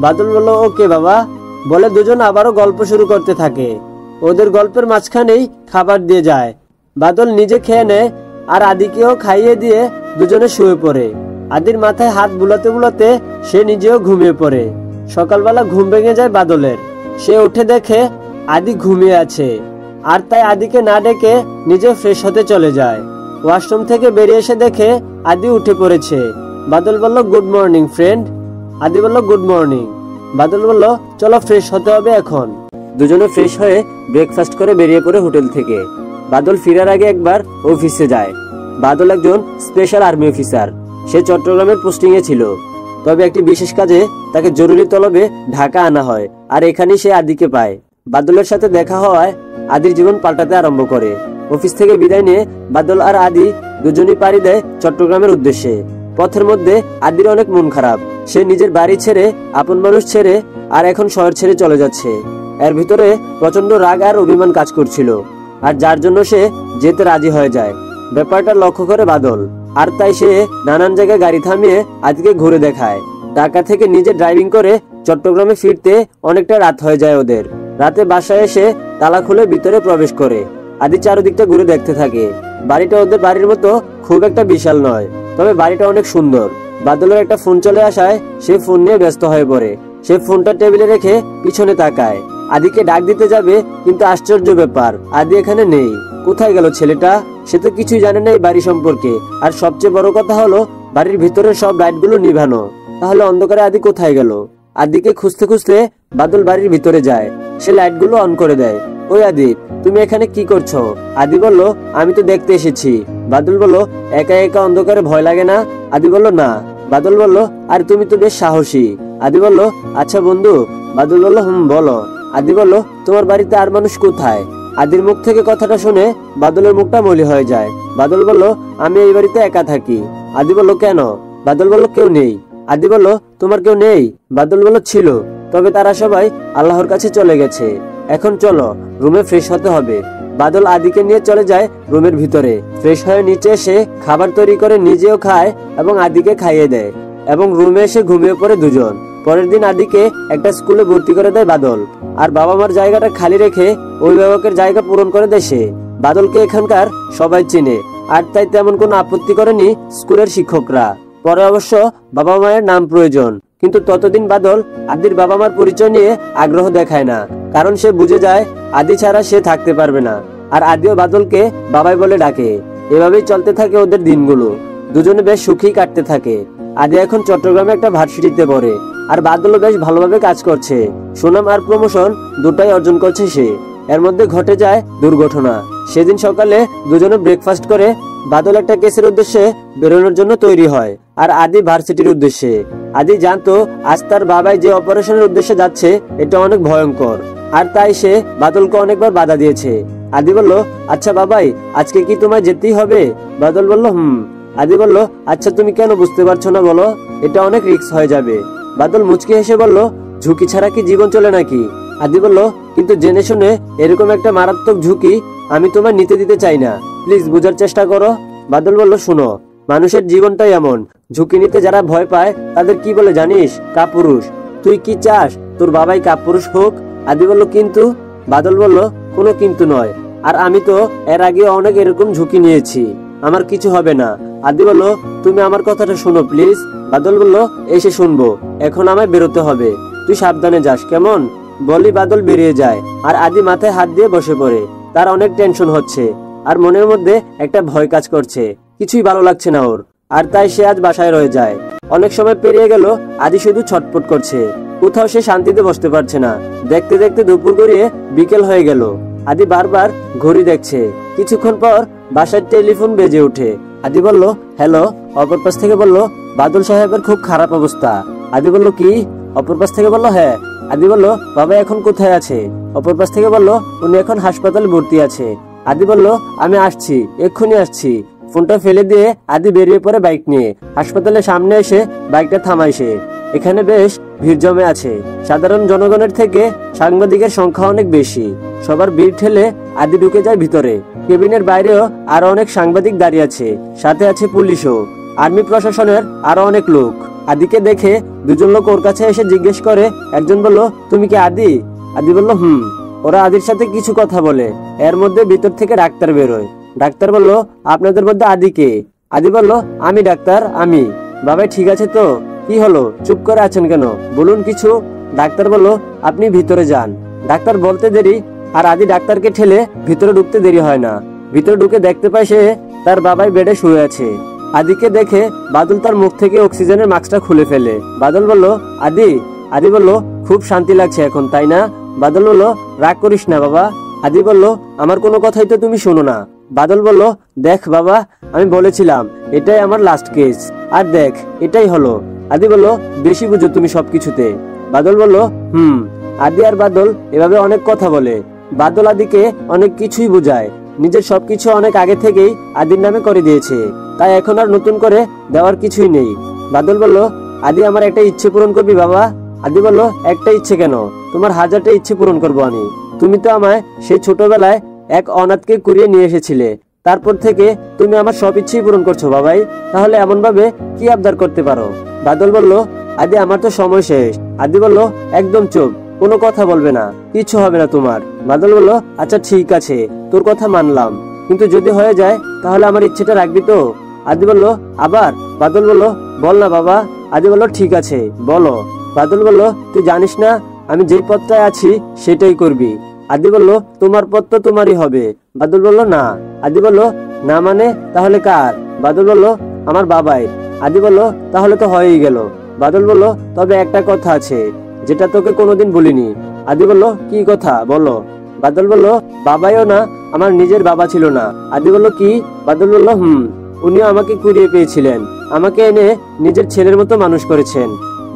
বাদল বলল, ওকে বাবা। বলে দুজন আবারও গল্প শুরু করতে থাকে। ওদের গল্পের মাঝখানেই খাবার দিয়ে যায়। বাদল নিজে খেয়ে নেয় আর আদিকেও খাইয়ে দিয়ে দুজনে শুয়ে পড়ে। আদির মাথায় হাত বুলাতে বুলাতে সে নিজেও ঘুমিয়ে পড়ে। সকালবেলা ঘুম ভেঙে যায় বাদলের। সে উঠে দেখে আদি ঘুমিয়ে আছে, আর তাই আদিকে না ডেকে নিজে ফ্রেশ হতে চলে যায়। ওয়াশরুম থেকে বেরিয়ে এসে দেখে আদি উঠে পড়েছে। বাদল বলল, গুড মর্নিং ফ্রেন্ড। আদি বলল, গুড মর্নিং। বাদল বলল, চলো ফ্রেশ হতে হবে এখন। দুজনে ফ্রেশ হয়ে ব্রেকফাস্ট করে বেরিয়ে পড়ে হোটেল থেকে। বাদল ফেরার আগে একবার অফিসে যায়। বাদল একজন স্পেশাল আর্মি অফিসার। সে চট্টগ্রামের পোস্টিং এ ছিল, তবে একটি বিশেষ কাজে তাকে জরুরি তলবে ঢাকা আনা হয়, আর এখানেই সে আদিকে পায়। বাদলের সাথে দেখা হওয়ায় আদির জীবন পাল্টাতে আরম্ভ করে। অফিস থেকে বিদায় নিয়ে বাদল আর আদি দুজনই পাড়ি দেয় চট্টগ্রামের উদ্দেশ্যে। পথের মধ্যে আদির অনেক মন খারাপ। সে নিজের বাড়ি ছেড়ে, আপন মানুষ ছেড়ে, আর এখন শহর ছেড়ে চলে যাচ্ছে। এর ভিতরে প্রচন্ড রাগ আর অভিমান কাজ করছিল, আর যার জন্য সে যেতে রাজি হয়ে যায়। ব্যাপারটা লক্ষ্য করে বাদল, আর তাই সে নানান জায়গায় গাড়ি থামিয়ে আদিকে ঘুরে দেখায়। ঢাকা থেকে নিজে ড্রাইভিং করে চট্টগ্রামে ফিরতে অনেকটা রাত হয়ে যায় ওদের। রাতে বাসায় এসে তালা খুলে ভিতরে প্রবেশ করে আদি চারদিকটা ঘুরে দেখতে থাকে। বাড়িটা ওদের বাড়ির মতো খুব একটা বিশাল নয়, তবে বাড়িটা অনেক সুন্দর। বাদলের একটা ফোন চলে আসায় সে ফোন নিয়ে ব্যস্ত হয়ে পড়ে। সে ফোনটা টেবিলে রেখে পিছনে তাকায়। আদিকে ডাক দিতে যাবে, কিন্তু আশ্চর্য ব্যাপার, আদি এখানে নেই। কোথায় গেল ছেলেটা? সে তো কিছুই জানে না এই বাড়ি সম্পর্কে। আর সবচেয়ে বড় কথা হলো বাড়ির ভিতরের সব লাইটগুলো নিভানো। তাহলে অন্ধকারে আদি কোথায় গেল? আদিকে খুঁজতে খুঁজতে বাদল বাড়ির ভিতরে যায়। সে লাইটগুলো অন করে দেয়। ওই আদি, তুমি এখানে কি করছো? আদি বলল, আমি তো দেখতে এসেছি। বাদল বলল, একা একা অন্ধকারে ভয় লাগে না? আদি বলল, না। বাদল বলল, আর তুমি তো বেশ সাহসী। আদি বলল, আচ্ছা বন্ধু। বাদল বলল, বলো। আদি বলল, তোমার বাড়িতে আর মানুষ কোথায়? আদির মুখ থেকে কথাটা শুনে বাদলের মুখটা মলি হয়ে যায়। বাদল বলল, আমি এই বাড়িতে একা থাকি। আদি বলল, কেন? বাদল বলল, কেউ নেই। আদি বলল, তোমার কেউ নেই? বাদল বলল, ছিল, তবে তারা সবাই আল্লাহর কাছে চলে গেছে। এখন চলো, রুমে ফ্রেশ হতে হবে। বাদল আদিকে নিয়ে চলে যায় রুমের ভিতরে। ফ্রেশ হয়ে নিচে এসে খাবার তৈরি করে নিজেও খায় এবং আদিকে খাইয়ে দেয়, এবং রুমে এসে ঘুমিয়ে পড়ে দুজন। পরের দিন আদিকে একটা স্কুলে ভর্তি করে দেয় বাদল, আর বাবা মার জায়গাটা খালি রেখে অভিভাবকের জায়গা পূরণ করে দেয় সে। বাদলকে এখানকার সবাই চেনে, আর তাই তেমন কোনো আপত্তি করেনি স্কুলের শিক্ষকরা। পরে অবশ্য বাবা মায়ের নাম প্রয়োজন, কিন্তু ততদিন বাদল আদির বাবা মার পরিচয় নিয়ে আগ্রহ দেখায় না, কারণ সে বুঝে যায় আদি ছাড়া সে থাকতে পারবে না। আর আদিও বাদলকে বাবাই বলে ডাকে। এভাবেই চলতে থাকে ওদের দিনগুলো। দুজনে বেশ সুখী কাটতে থাকে। আদি এখন চট্টগ্রামে একটা ভার্সিটিতে পড়ে, আর বাদলও বেশ ভালোভাবে কাজ করছে। সুনাম আর প্রমোশন দুটাই অর্জন করছে সে। এর মধ্যে ঘটে যায় দুর্ঘটনা। সেদিন সকালে দুজনে ব্রেকফাস্ট করে বাদল একটা কেসের উদ্দেশ্যে বেরোনোর জন্য তৈরি হয়, আর আদি ভার্সিটির উদ্দেশ্যে। আদি জানতো আজ তার বাবাই যে অপারেশনের উদ্দেশ্যে যাচ্ছে এটা অনেক ভয়ঙ্কর, আর তাই সে বাদলকে অনেকবার বাধা দিয়েছে। আদি বলল, আচ্ছা বাবাই, আজকে কি তোমায় যেতেই হবে? বাদল বলল, আদি বলল, আচ্ছা তুমি কেন বুঝতে পারছো না বলো? এটা অনেক রিস্ক হয়ে যাবে। বাদল মুচকি হেসে বলল, ঝুঁকি ছাড়া কি জীবন চলে নাকি? আদি বলল, কিন্তু জেনে শুনে এরকম একটা মারাত্মক ঝুঁকি আমি তোমায় নিতে দিতে চাই না, প্লিজ বোঝার চেষ্টা করো। বাদল বলল, শুনো, মানুষের জীবনটাই এমন, ঝুঁকি নিতে যারা ভয় পায় তাদের কি বলে জানিস? কাপুরুষ। তুই কি চাস তোর বাবাই কাপুরুষ হোক? আদি বলল, কিন্তু। বাদল বলল, কোনো কিন্তু নয়, আর আমি তো এর আগে অনেক এরকম ঝুঁকি নিয়েছি, আমার কিছু হবে না। আদি বলল, তুমি আমার কথাটা শোনো প্লিজ। বাদল বলল, এসে শুনবো, এখন আমায় বেরোতে হবে, তুই সাবধানে যাস, কেমন? বলি বাদল বেরিয়ে যায়, আর আদি মাথায় হাত দিয়ে বসে পড়ে। তার অনেক টেনশন হচ্ছে, আর মনের মধ্যে একটা ভয় কাজ করছে, কিছুই ভালো লাগছে না ওর। আর তাই সে আজ বাসায় রয়ে যায়। অনেক সময় পেরিয়ে গেল, আদি শুধু ছটফট করছে, কোথাও সে শান্তিতে বসতে পারছে না। দেখতে দেখতে দুপুর গড়িয়ে বিকেল হয়ে গেল। আদি বারবার ঘড়ি দেখছে। কিছুক্ষণ পর বাসায় টেলিফোন বেজে ওঠে। আদি বলল, হ্যালো। অপর পাশ থেকে বলল, বাদল সাহেবের খুব খারাপ অবস্থা। আদি বলল, কি? অপর পাশ থেকে বলল, হ্যাঁ। আদি বলল, বাবা এখন কোথায় আছে? অপর পাশ থেকে বলল, উনি এখন হাসপাতালে ভর্তি আছে। আদি বলল, আমি আসছি, এক্ষুনি আসছি। ফোনটা ফেলে দিয়ে আদি বেরিয়ে পড়ে বাইক নিয়ে। হাসপাতালের সামনে এসে বাইকটা থামায় সে। এখানে বেশ ভিড় জমে আছে। সাধারণ জনগণের থেকে সাংবাদিকের সংখ্যা অনেক বেশি। সবার ভিড় ঠেলে আদি ঢুকে যায় ভিতরে। কেবিনের বাইরেও আরো অনেক সাংবাদিক দাঁড়িয়ে আছে, সাথে আছে পুলিশও, আর্মি প্রশাসনের আরো অনেক লোক। আদিকে দেখে দুজন লোক ওর কাছে এসে জিজ্ঞেস করে। একজন বলল, তুমি কি আদি? আদি বলল, ওরা আদির সাথে কিছু কথা বলে। এর মধ্যে ভিতর থেকে ডাক্তার বেরোয়। ডাক্তার বলল, আপনাদের মধ্যে আদি কে? আদি বলল, আমি ডাক্তার, আমি। বাবাই ঠিক আছে তো? কি হলো, চুপ করে আছেন কেন, বলুন কিছু। ডাক্তার বলল, আপনি ভিতরে যান। ডাক্তার বলতে দেরি, আর আদি ডাক্তারকে ঠেলে ভিতরে ঢুকতে দেরি হয় না। ভিতরে ঢুকে দেখতে পায় সে তার বাবাই বেডে শুয়ে আছে। আদিকে দেখে বাদল তার মুখ থেকে অক্সিজেনের মাস্কটা খুলে ফেলে। বাদল বলল, আদি? আদি বলল, খুব শান্তি লাগছে এখন, তাই না? বাদল বলল, রাগ করিস না বাবা। আদি বলল, আমার কোনো কথাই তো তুমি শোনো না। বাদল বলল, দেখ বাবা, আমি বলেছিলাম এটাই আমার লাস্ট কেস, আর দেখ এটাই হলো। আদি বলল, বেশি বুঝো তুমি সবকিছুতে। বাদল বলল, আদি আর বাদল এভাবে অনেক কথা বলে। বাদল আদিকে অনেক কিছুই বোঝায়, নিজের সবকিছু অনেক আগে থেকেই আদির নামে করে দিয়েছে, তাই এখন আর নতুন করে দেওয়ার কিছুই নেই। বাদল বলল, আদি আমার একটা ইচ্ছে পূরণ করবি বাবা? আদি বলল, একটা ইচ্ছে কেন, তোমার 1000টা ইচ্ছে পূরণ করবো আমি। তুমি তো আমায় সেই ছোটবেলায় এক অনাথকে কুড়িয়ে নিয়ে এসেছিলে, তারপর থেকে তুমি আমার সব ইচ্ছেই পূরণ করছো বাবাই, তাহলে এমন ভাবে কি আবদার করতে পারো? বাদল বলল, আদি আমার তো সময় শেষ। আদি বলল, একদম চুপ, কোনো কথা বলবে না, কিছু হবে না তোমার। বাদল বলল, আচ্ছা ঠিক আছে, তোর কথা মানলাম, কিন্তু যদি হয়ে যায় তাহলে আমার ইচ্ছেটা রাখবি তো? আদি বলল, আবার? বাদল বলল, বল না বাবা। আদি বলল, ঠিক আছে বলো। বাদল বলল, তুই জানিস না আমি যেই পথটায় আছি সেটাই করবি। আদি বলল, তোমার পথ তো তোমারই হবে। বাদল বলল, না। আদি বলল, না মানে তাহলে কার? বাদল বলল, আমার বাবাই। আদি বলল, তাহলে তো হয়েই গেল। বাদল বলল, তবে একটা কথা আছে যেটা তোকে কোনোদিন বলিনি। আদি বলল, কি কথা বলো। বাদল বলল, বাবাইও না, আমার নিজের বাবা ছিল না। আদি বলল, কি? বাদল বলল, উনিও আমাকে কুড়িয়ে পেয়েছিলেন, আমাকে এনে নিজের ছেলের মতো মানুষ করেছেন।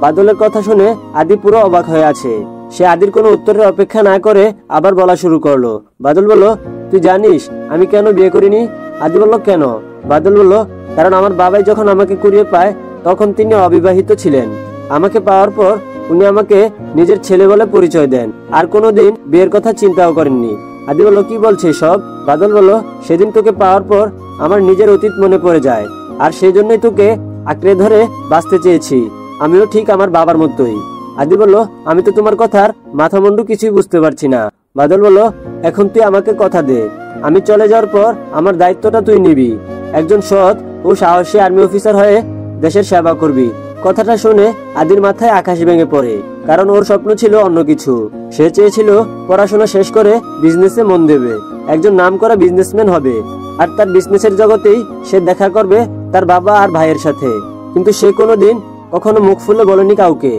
বাদলের কথা শুনে আদি পুরো অবাক হয়ে আছে। সে আদির কোনো উত্তরের অপেক্ষা না করে আবার বলা শুরু করলো। বাদল বলল, তুই জানিস আমি কেন বিয়ে করিনি? আদি বলল, কেন? বাদল বলল, কারণ আমার বাবাই যখন আমাকে কুড়িয়ে পায় তখন তিনি অবিবাহিত ছিলেন। আমাকে পাওয়ার পর উনি আমাকে নিজের ছেলে বলে পরিচয় দেন, আর কোনোদিন বিয়ের কথা চিন্তাও করেননি। আদি বলল, কি বলছে সব? বাদল বলল, সেদিন তোকে পাওয়ার পর আমার নিজের অতীত মনে পড়ে যায়, আর সেই জন্যই তোকে আঁকড়ে ধরে বাঁচতে চেয়েছি। আমিও ঠিক আমার বাবার মতোই। আদি বলল, আমি তো তোমার কথার মাথা মুন্ডু কিছুই বুঝতে পারছি না। বাদল বলল, এখন তুই আমাকে কথা দে, আমি চলে যাওয়ার পর আমার দায়িত্বটা তুই নিবি। একজন সৎ ও সাহসী আর্মি অফিসার হয়ে দেশের সেবা করবি। কথাটা শুনে আদির মাথায় আকাশ ভেঙে পড়ে, কারণ ওর স্বপ্ন ছিল অন্য কিছু। সে চেয়েছিল পড়াশোনা শেষ করে বিজনেসে মন দেবে, একজন নামকরা বিজনেসম্যান হবে, আর তার বিজনেসের জগতেই সে দেখা করবে তার বাবা আর ভাইয়ের সাথে। কিন্তু সে কোনোদিন কখনো মুখ ফুলে বলেনি কাউকে।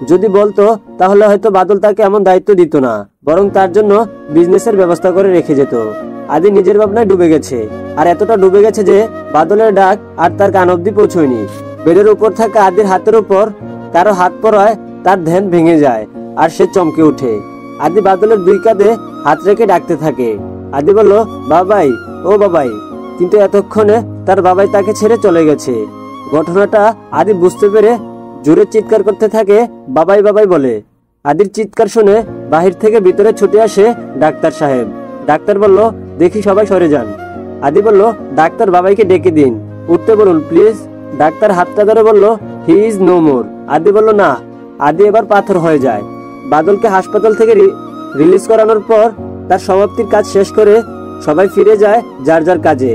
যদি বলতো তাহলে হয়তো বাদল তাকে এমন দায়িত্ব দিত না, বরং তার জন্য বিজনেসের ব্যবস্থা করে রেখে যেত। আদি নিজের ভাবনায় ডুবে গেছে, আর এতটা ডুবে গেছে যে বাদলের ডাক আর তার কান অব্দি পৌঁছয়নি। বেডের উপর থাকা আদির হাতের উপর কারো হাত পড়ায় তার ধ্যান ভেঙে যায়, আর সে চমকে ওঠে। আদি বাদলের দুই কাঁধে হাত রেখে ডাকতে থাকে। আদি বলল, বাবাই, ও বাবাই। কিন্তু এতক্ষণে তার বাবাই তাকে ছেড়ে চলে গেছে। ঘটনাটা আদি বুঝতে পেরে জোরে চিৎকার করতে থাকে, বাবাই বাবাই বলে। আদির চিৎকার শুনে বাহির থেকে ভিতরে ছুটে আসে ডাক্তার সাহেব। ডাক্তার বলল, দেখি সবাই সরে যান। আদি বলল, ডাক্তার বাবাইকে ডেকে দিন, উঠতে বলুন প্লিজ। ডাক্তার হাতটা ধরে বলল, হি ইজ নো মোর। আদি বলল, না। আদি এবার পাথর হয়ে যায়। বাদলকে হাসপাতাল থেকে রিলিজ করানোর পর তার সমাপ্তির কাজ শেষ করে সবাই ফিরে যায় যার যার কাজে।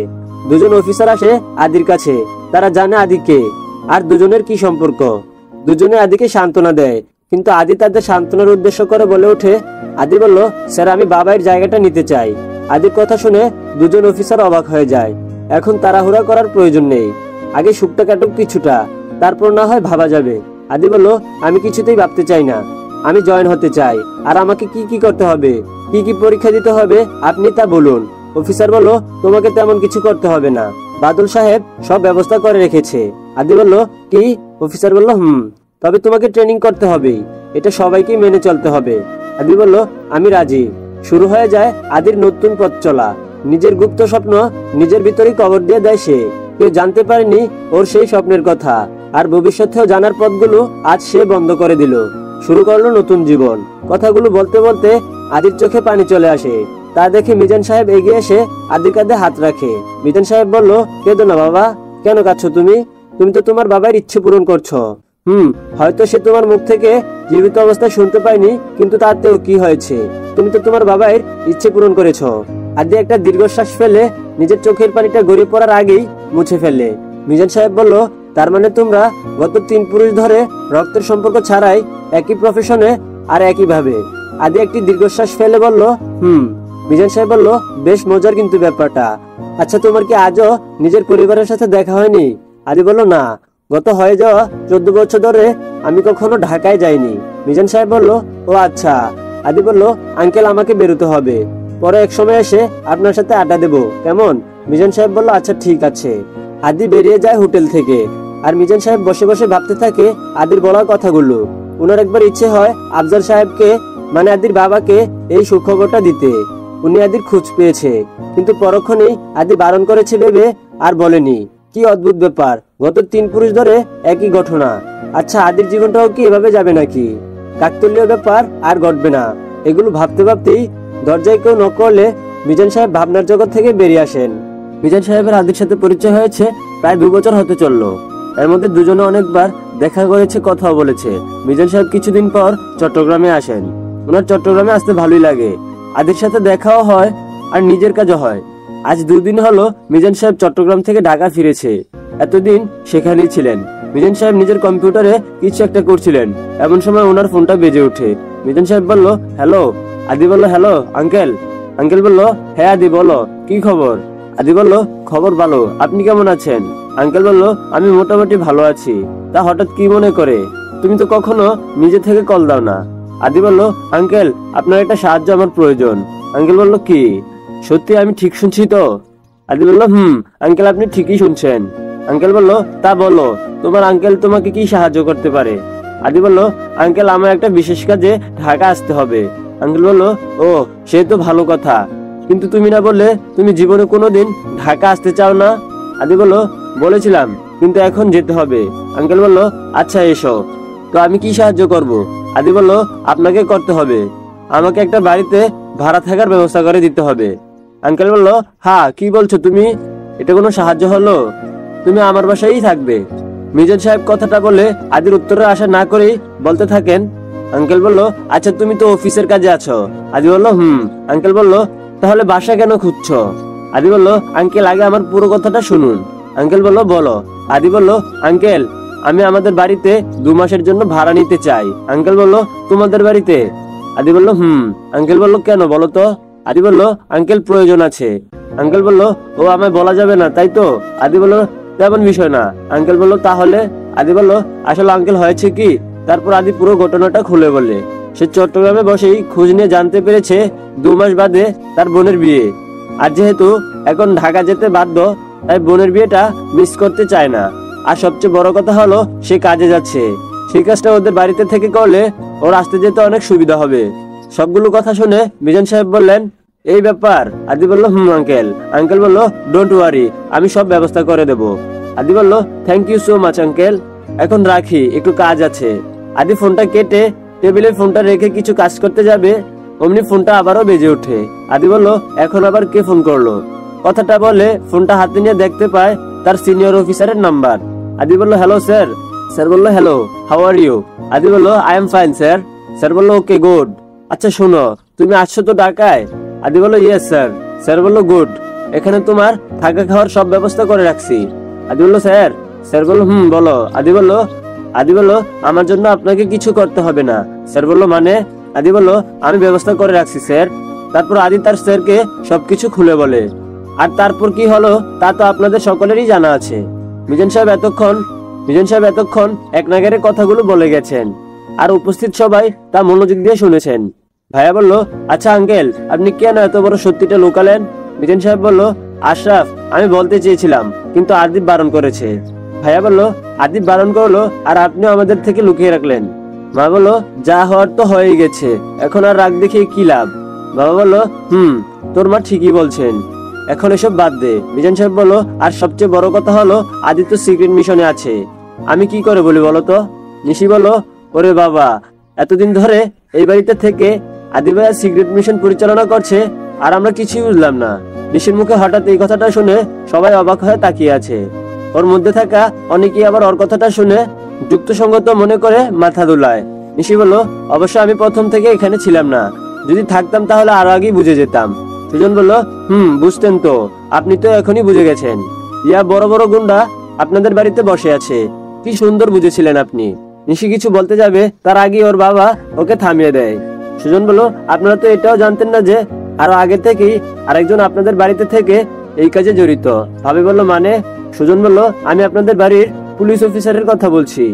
দুজন অফিসার আসে আদির কাছে। তারা জানে আদি কে আর দুজনের কি সম্পর্ক। দুজনে আদিকে সান্ত্বনা দেয়, কিন্তু আদি তাদের সান্ত্বনার উদ্দেশ্য করে বলে ওঠে। আদি বলল, স্যার আমি বাবাইয়ের জায়গাটা নিতে চাই। আদির কথা শুনে দুজন অফিসার অবাক হয়ে যায়। এখন তাড়াহুড়া করার প্রয়োজন নেই, আগে সুখটা কাটুক কিছুটা, তারপর না হয় ভাবা যাবে। আদি বলল, আমি কিছুতেই ভাবতে চাই না, আমি জয়েন হতে চাই। আর আমাকে কি কি করতে হবে, কি কি পরীক্ষা দিতে হবে আপনি তা বলুন। অফিসার বলল, তোমাকে তেমন কিছু করতে হবে না, বাদল সাহেব সব ব্যবস্থা করে রেখেছে। আদি বলল, কি? অফিসার বলল, তবে তোমাকে ট্রেনিং করতে হবে, এটা সবাইকে মেনে চলতে হবে। আদি বলল, আমি রাজি। শুরু হয়ে যায় আদির নতুন পথ চলা। নিজের গুপ্ত স্বপ্ন নিজের ভিতরেই কবর দিয়ে দেয় সে। কেউ জানতে পারেনি ওর সেই স্বপ্নের কথা, আর ভবিষ্যতেও জানার পথগুলো আজ সে বন্ধ করে দিল। শুরু করলো নতুন জীবন। কথাগুলো বলতে বলতে আদির চোখে পানি চলে আসে। তা দেখে মিজান সাহেব এগিয়ে এসে আদির কাঁধে হাত রাখে। মিজান সাহেব বলল, কেঁদো না বাবা, কেন কাঁদছো তুমি? তুমি তো তোমার বাবার ইচ্ছে পূরণ করছো। হয়তো সে তোমার মুখ থেকে জীবিত অবস্থায় শুনতে পাইনি, কিন্তু তাতেও কি হয়েছে, তুমি তো তোমার বাবার ইচ্ছে পূরণ করেছো। আদি একটা দীর্ঘশ্বাস ফেলে নিজের চোখের পানিটা গড়িয়ে পড়ার আগেই মুছে ফেলে। মিজান সাহেব বলল, তার মানে তোমরা গত 3 পুরুষ ধরে রক্তের সম্পর্ক ছাড়াই একই প্রফেশনে আর একই ভাবে। আদি একটি দীর্ঘশ্বাস ফেলে বলল, মিজান সাহেব বলল, বেশ মজার কিন্তু ব্যাপারটা। আচ্ছা, তোমার কি আজও নিজের পরিবারের সাথে দেখা হয়নি? আদি বলল, না, গত হয়ে যাওয়া 14 বছর ধরে আমি কখনো ঢাকায় যাইনি। মিজান সাহেব বলল, ও আচ্ছা। আদি বলল, আঙ্কেল আমাকে বেরোতে হবে, পরে এক সময় এসে আপনার সাথে আড্ডা দেবো, কেমন? মিজান সাহেব বলল, আচ্ছা ঠিক আছে। আদি বেরিয়ে যায় হোটেল থেকে, আর মিজান সাহেব বসে বসে ভাবতে থাকে আদির বলা কথাগুলো। উনার একবার ইচ্ছে হয় আফজাল সাহেবকে, মানে আদির বাবাকে, এই সুখবরটা দিতে। উনি আদির খোঁজ পেয়েছে, কিন্তু পরক্ষণেই আদি বারণ করেছে ভেবে আর বলেনি। কি অদ্ভুত ব্যাপার, গত 3 পুরুষ ধরে একই ঘটনা। আচ্ছা, আদির জীবনটাও কি এভাবে যাবে নাকি? কাকতালীয় ব্যাপার আর ঘটবে না। এগুলো ভাবতে ভাবতেই দরজায় কেউ নক করলে মিজান সাহেব ভাবনার জগৎ থেকে বেরিয়ে আসেন। মিজান সাহেবের আদির সাথে পরিচয় হয়েছে প্রায় 2 বছর হতে চললো। এর মধ্যে দুজনে অনেকবার দেখা করেছে, কথাও বলেছে। মিজান সাহেব কিছুদিন পর চট্টগ্রামে আসেন। ওনার চট্টগ্রামে আসতে ভালোই লাগে, আদির সাথে দেখাও হয় আর নিজের কাজও হয়। আজ 2 দিন হলো মিজান সাহেব চট্টগ্রাম থেকে ঢাকা ফিরেছে। এতদিন সেখানেই ছিলেন। মিজান সাহেব নিজের কম্পিউটারে কিছু একটা করছিলেন। এমন সময় ওনার ফোনটা বেজে ওঠে। মিজান সাহেব বলল, হ্যালো। আদি বলল, হ্যালো আঙ্কেল। আঙ্কেল বলল, হ্যাঁ আদি বলো, কি খবর? আদি বলল, খবর ভালো, আপনি কেমন আছেন? আঙ্কেল বলল, আমি মোটামুটি ভালো আছি। তা হঠাৎ কি মনে করে? তুমি তো কখনো নিজে থেকে কল দাও না। আদি বলল, আঙ্কেল আপনার একটা সাহায্য আমার প্রয়োজন। আঙ্কেল বলল, কি? সত্যি আমি ঠিক শুনছি তো? আদি বলল, আঙ্কেল আপনি ঠিকই শুনছেন। আঙ্কেল বলল, তা বলো, তোমার আঙ্কেল তোমাকে কি সাহায্য করতে পারে? আদি বলল, আঙ্কেল আমার একটা বিশেষ কাজে ঢাকা আসতে হবে। আঙ্কেল বলল, ও সে তো ভালো কথা, কিন্তু তুমি না বললে তুমি জীবনে কোনোদিন ঢাকা আসতে চাও না? আদি বলল, বলেছিলাম, কিন্তু এখন যেতে হবে। আঙ্কেল বলল, আচ্ছা এসো। তো আমি কি সাহায্য করব? আদি বলল, আপনাকে করতে হবে, আমাকে একটা বাড়িতে ভাড়া থাকার ব্যবস্থা করে দিতে হবে। আঙ্কেল বলল, হ্যাঁ কি বলছো তুমি? এটা কোনো সাহায্য হলো? তুমি আমার বাসায়ই থাকবে। মিজান সাহেব কথাটা বলে আদির উত্তরের আশা না করেই বলতে থাকেন। আঙ্কেল বলল, আচ্ছা তুমি তো অফিসের কাজে আছো। আদি বলল, আঙ্কেল বলল, তাহলে বাসা কেন খুঁজছো? আদি বলল, আঙ্কেল আগে আমার পুরো কথাটা শুনুন। আঙ্কেল বলল, বলো। আদি বলল, আঙ্কেল আমি আমাদের বাড়িতে 2 মাসের জন্য ভাড়া নিতে চাই। আঙ্কেল বলল, তোমাদের বাড়িতে? আদি বলল, আঙ্কেল বলল, কেন বলো তো? আদি বলল, আঙ্কেল প্রয়োজন আছে। আঙ্কেল বলল, ও আমায় বলা যাবে না তাই তো? আদি বলল, তেমন বিষয় না। আঙ্কেল বলল, তাহলে? আদি বলল, আসলে আঙ্কেল হয়েছে কি? তারপর আদি পুরো ঘটনাটা খুলে বলে। সে চট্টগ্রামে বসেই খোঁজ নিয়ে জানতে পেরেছে 2 মাস বাদে তার বোনের বিয়ে। আর যেহেতু এখন ঢাকা যেতে বাধ্য, তাই বোনের বিয়েটা মিস করতে চায় না। আর সবচেয়ে বড় কথা হলো সে কাজে যাচ্ছে। সেই কাজটা ওদের বাড়িতে থেকে করলে ওর আসতে যেতে অনেক সুবিধা হবে। সবগুলো কথা শুনে মিজান সাহেব বললেন, এই ব্যাপার? আদি বলল, আঙ্কেল। আঙ্কেল বলল, ডোন্ট ওয়ারি, আমি সব ব্যবস্থা করে দেব। আদি বলল, thank you so much uncle, এখন রাখি, একটু কাজ আছে। আদি ফোনটা কেটে টেবিলে ফোনটা রেখে কিছু কাজ করতে যাবে, অমনি ফোনটা আবারও বেজে ওঠে। আদি বলল, এখন আবার কে ফোন করলো? কথাটা বলে ফোনটা হাতে নিয়ে দেখতে পায় তার সিনিয়র অফিসারের নাম্বার। আদি বলল, হ্যালো স্যার। স্যার বলল, হ্যালো, হাউ আর ইউ? আদি বলল, I am fine sir. Sir বলল, ওকে গুড। আচ্ছা শোনো, তুমি আসছো তো ঢাকায়? আদি বলল, ইয়েস স্যার। স্যার বলল, গুড, এখানে তোমার থাকা খাওয়ার সব ব্যবস্থা করে রাখছি। আদি বলল, স্যার? স্যার বলল, বলো। আদি বলল, আমার জন্য আপনাকে কিছু করতে হবে না। স্যার বলল, মানে? আদি বলল, আমি ব্যবস্থা করে রাখছি স্যার। তারপর আদি তার স্যারকে সবকিছু খুলে বলে। আর তারপর কি হলো তা তো আপনাদের সকলেরই জানা আছে। মিজান সাহেব এতক্ষণ এক নাগারে কথাগুলো বলে গেছেন, আর উপস্থিত সবাই তা মনোযোগ দিয়ে শুনেছেন। ভাইয়া বলল, আচ্ছা আঙ্কেল আপনি কেন এত বড় সত্যিটা লুকালেন? মিজান সাহেব বলল, আশরাফ, আমি বলতে চেয়েছিলাম কিন্তু আদিব বারণ করেছে। ভাইয়া বলল, আদিব বারণ করলো আর আপনিও আমাদের থেকে লুকিয়ে রাখলেন? মা বলল, যা হওয়ার তো হয়ে গেছে, এখন আর রাগ দেখিয়ে কি লাভ? বাবা বলল, তোর মা ঠিকই বলছেন, এখন এসব বাদ দে। মিজান সাহেব বলল, আর সবচেয়ে বড় কথা হলো আদিত্য সিক্রেট মিশনে আছে, আমি কি করে বলি বলো তো? নিশি বলল, ওরে বাবা, এতদিন ধরে এই বাড়িতে থেকে আদি ভাইয়া সিক্রেট মিশন পরিচালনা করছে আর আমরা কিছুই বুঝলাম না। নিশির মুখে হঠাৎ এই কথাটা শুনে সবাই অবাক হয়ে তাকিয়ে আছে। ওর মধ্যে থাকা অনেকেই আবার ওর কথাটা শুনে যুক্তিসঙ্গত মনে করে মাথা দুলায়। নিশি বলল, অবশ্য আমি প্রথম থেকে এখানে ছিলাম না, যদি থাকতাম তাহলে আরো আগেই বুঝে যেতাম। সুজন বলল, বুঝতেন তো, আপনি তো এখনই বুঝে গেছেন। ইয়া বড় বড় গুন্ডা আপনাদের বাড়িতে বসে আছে, কি সুন্দর বুঝেছিলেন আপনি। নিশি কিছু বলতে যাবে তার আগে ওর বাবা ওকে থামিয়ে দেয়। সুজন বলল, আপনারা তো এটাও জানতেন না যে আরো আগে থেকেই আরেকজন আপনাদের বাড়িতে থেকে এই কাজে জড়িত? ভাবি বলল, মানে? সুজন বলল, আমি আপনাদের বাড়ির পুলিশ অফিসারের কথা বলছি।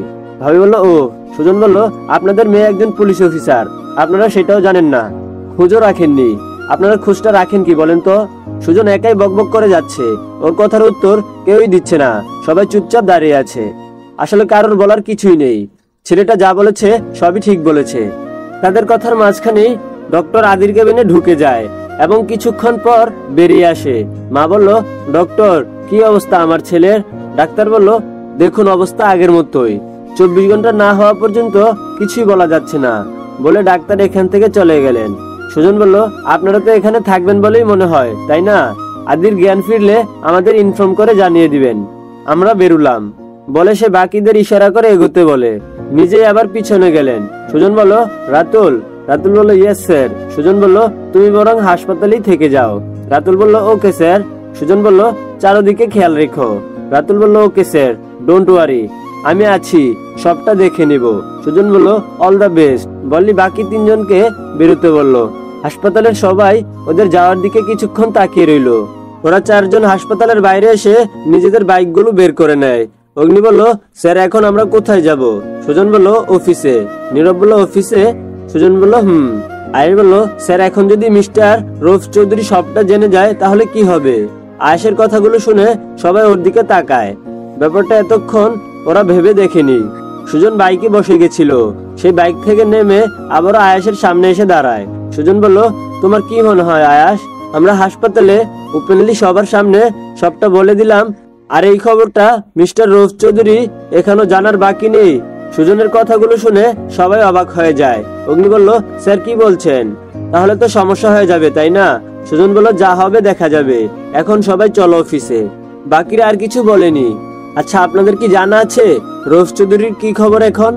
ভাবি বলল, ও। সুজন বলল, আপনাদের মেয়ে একজন পুলিশ অফিসার, আপনারা সেটাও জানেন না, খোঁজও রাখেননি। আপনারা খোঁজটা রাখেন কি বলেন তো? সুজন একাই বকবক করে যাচ্ছে, ওর কথার উত্তর কেউই দিচ্ছে না, সবাই চুপচাপ দাঁড়িয়ে আছে। আসলে কারোর বলার কিছুই নেই, ছেলেটা যা বলেছে সবই ঠিক বলেছে। তাদের কথার মাঝখানেই ডক্টর আদির কেবিনে ঢুকে যায় এবং কিছুক্ষণ পর বেরিয়ে আসে। মা বলল, ডক্টর কি অবস্থা আমার ছেলের? ডাক্তার বলল, দেখুন অবস্থা আগের মতোই, 24 ঘন্টা না হওয়া পর্যন্ত কিছুই বলা যাচ্ছে না, বলে ডাক্তার এখান থেকে চলে গেলেন। সুজন বলল, আপনারা তো এখানে থাকবেন বলেই মনে হয়, তাই না? আদির জ্ঞান ফিরলে আমাদের ইনফর্ম করে জানিয়ে দিবেন। আমরা বেরুলাম, বলে সে বাকিদের ইশারা করে এগোতে বলে, নিজেই আবার পিছনে গেলেন। সুজন বলল, রাতুল? রাতুল বলল, ইয়েস স্যার। সুজন বলল, তুমি বরং হাসপাতালেই থেকে যাও। রাতুল বলল, ওকে স্যার। সুজন বলল, চারদিকে খেয়াল রেখো। রাতুল বলল, ওকে স্যার, ডোন্ট ওয়ারি। আমি আছি, সবটা দেখে নিব। সুজন বলল অল দ্য বেস্ট। বললি বাকি তিনজনকে বেরোতে বলল। হাসপাতালের সবাই ওদের যাওয়ার দিকে কিছুক্ষণ তাকিয়ে রইল। ওরা চারজন হাসপাতালের বাইরে এসে নিজেদের বাইকগুলো বের করে নেয়। অগ্নি বলল, স্যার এখন আমরা কোথায় যাব? সুজন বলল অফিসে। নীরব বলল অফিসে? সুজন বলল আয়েশ বলল, স্যার এখন যদি মিস্টার রৌফ চৌধুরী সবটা জেনে যায় তাহলে কি হবে? আয়েশের কথাগুলো শুনে সবাই ওর দিকে তাকায়। ব্যাপারটা এতক্ষণ ওরা ভেবে দেখেনি। সুজন বাইকে বসে গেছিল। সেই বাইক থেকে নেমে আবারও আয়াসের সামনে এসে দাঁড়ায়। সুজন বলল, তোমার কি মনে হয় আয়াস, আমরা হাসপাতালে ওপেনলি সবার সামনে সবটা বলে দিলাম, আর এই খবরটা মিস্টার রৌফ চৌধুরী এখনো জানার বাকি নেই? সুজনের কথাগুলো শুনে সবাই অবাক হয়ে যায়। অগ্নি বলল, স্যার কি বলছেন? তাহলে তো সমস্যা হয়ে যাবে, তাই না? সুজন বলল, যা হবে দেখা যাবে, এখন সবাই চলো অফিসে। বাকিরা আর কিছু বলেনি। আচ্ছা, আপনাদের কি জানা আছে রৌফ চৌধুরীর কি খবর এখন?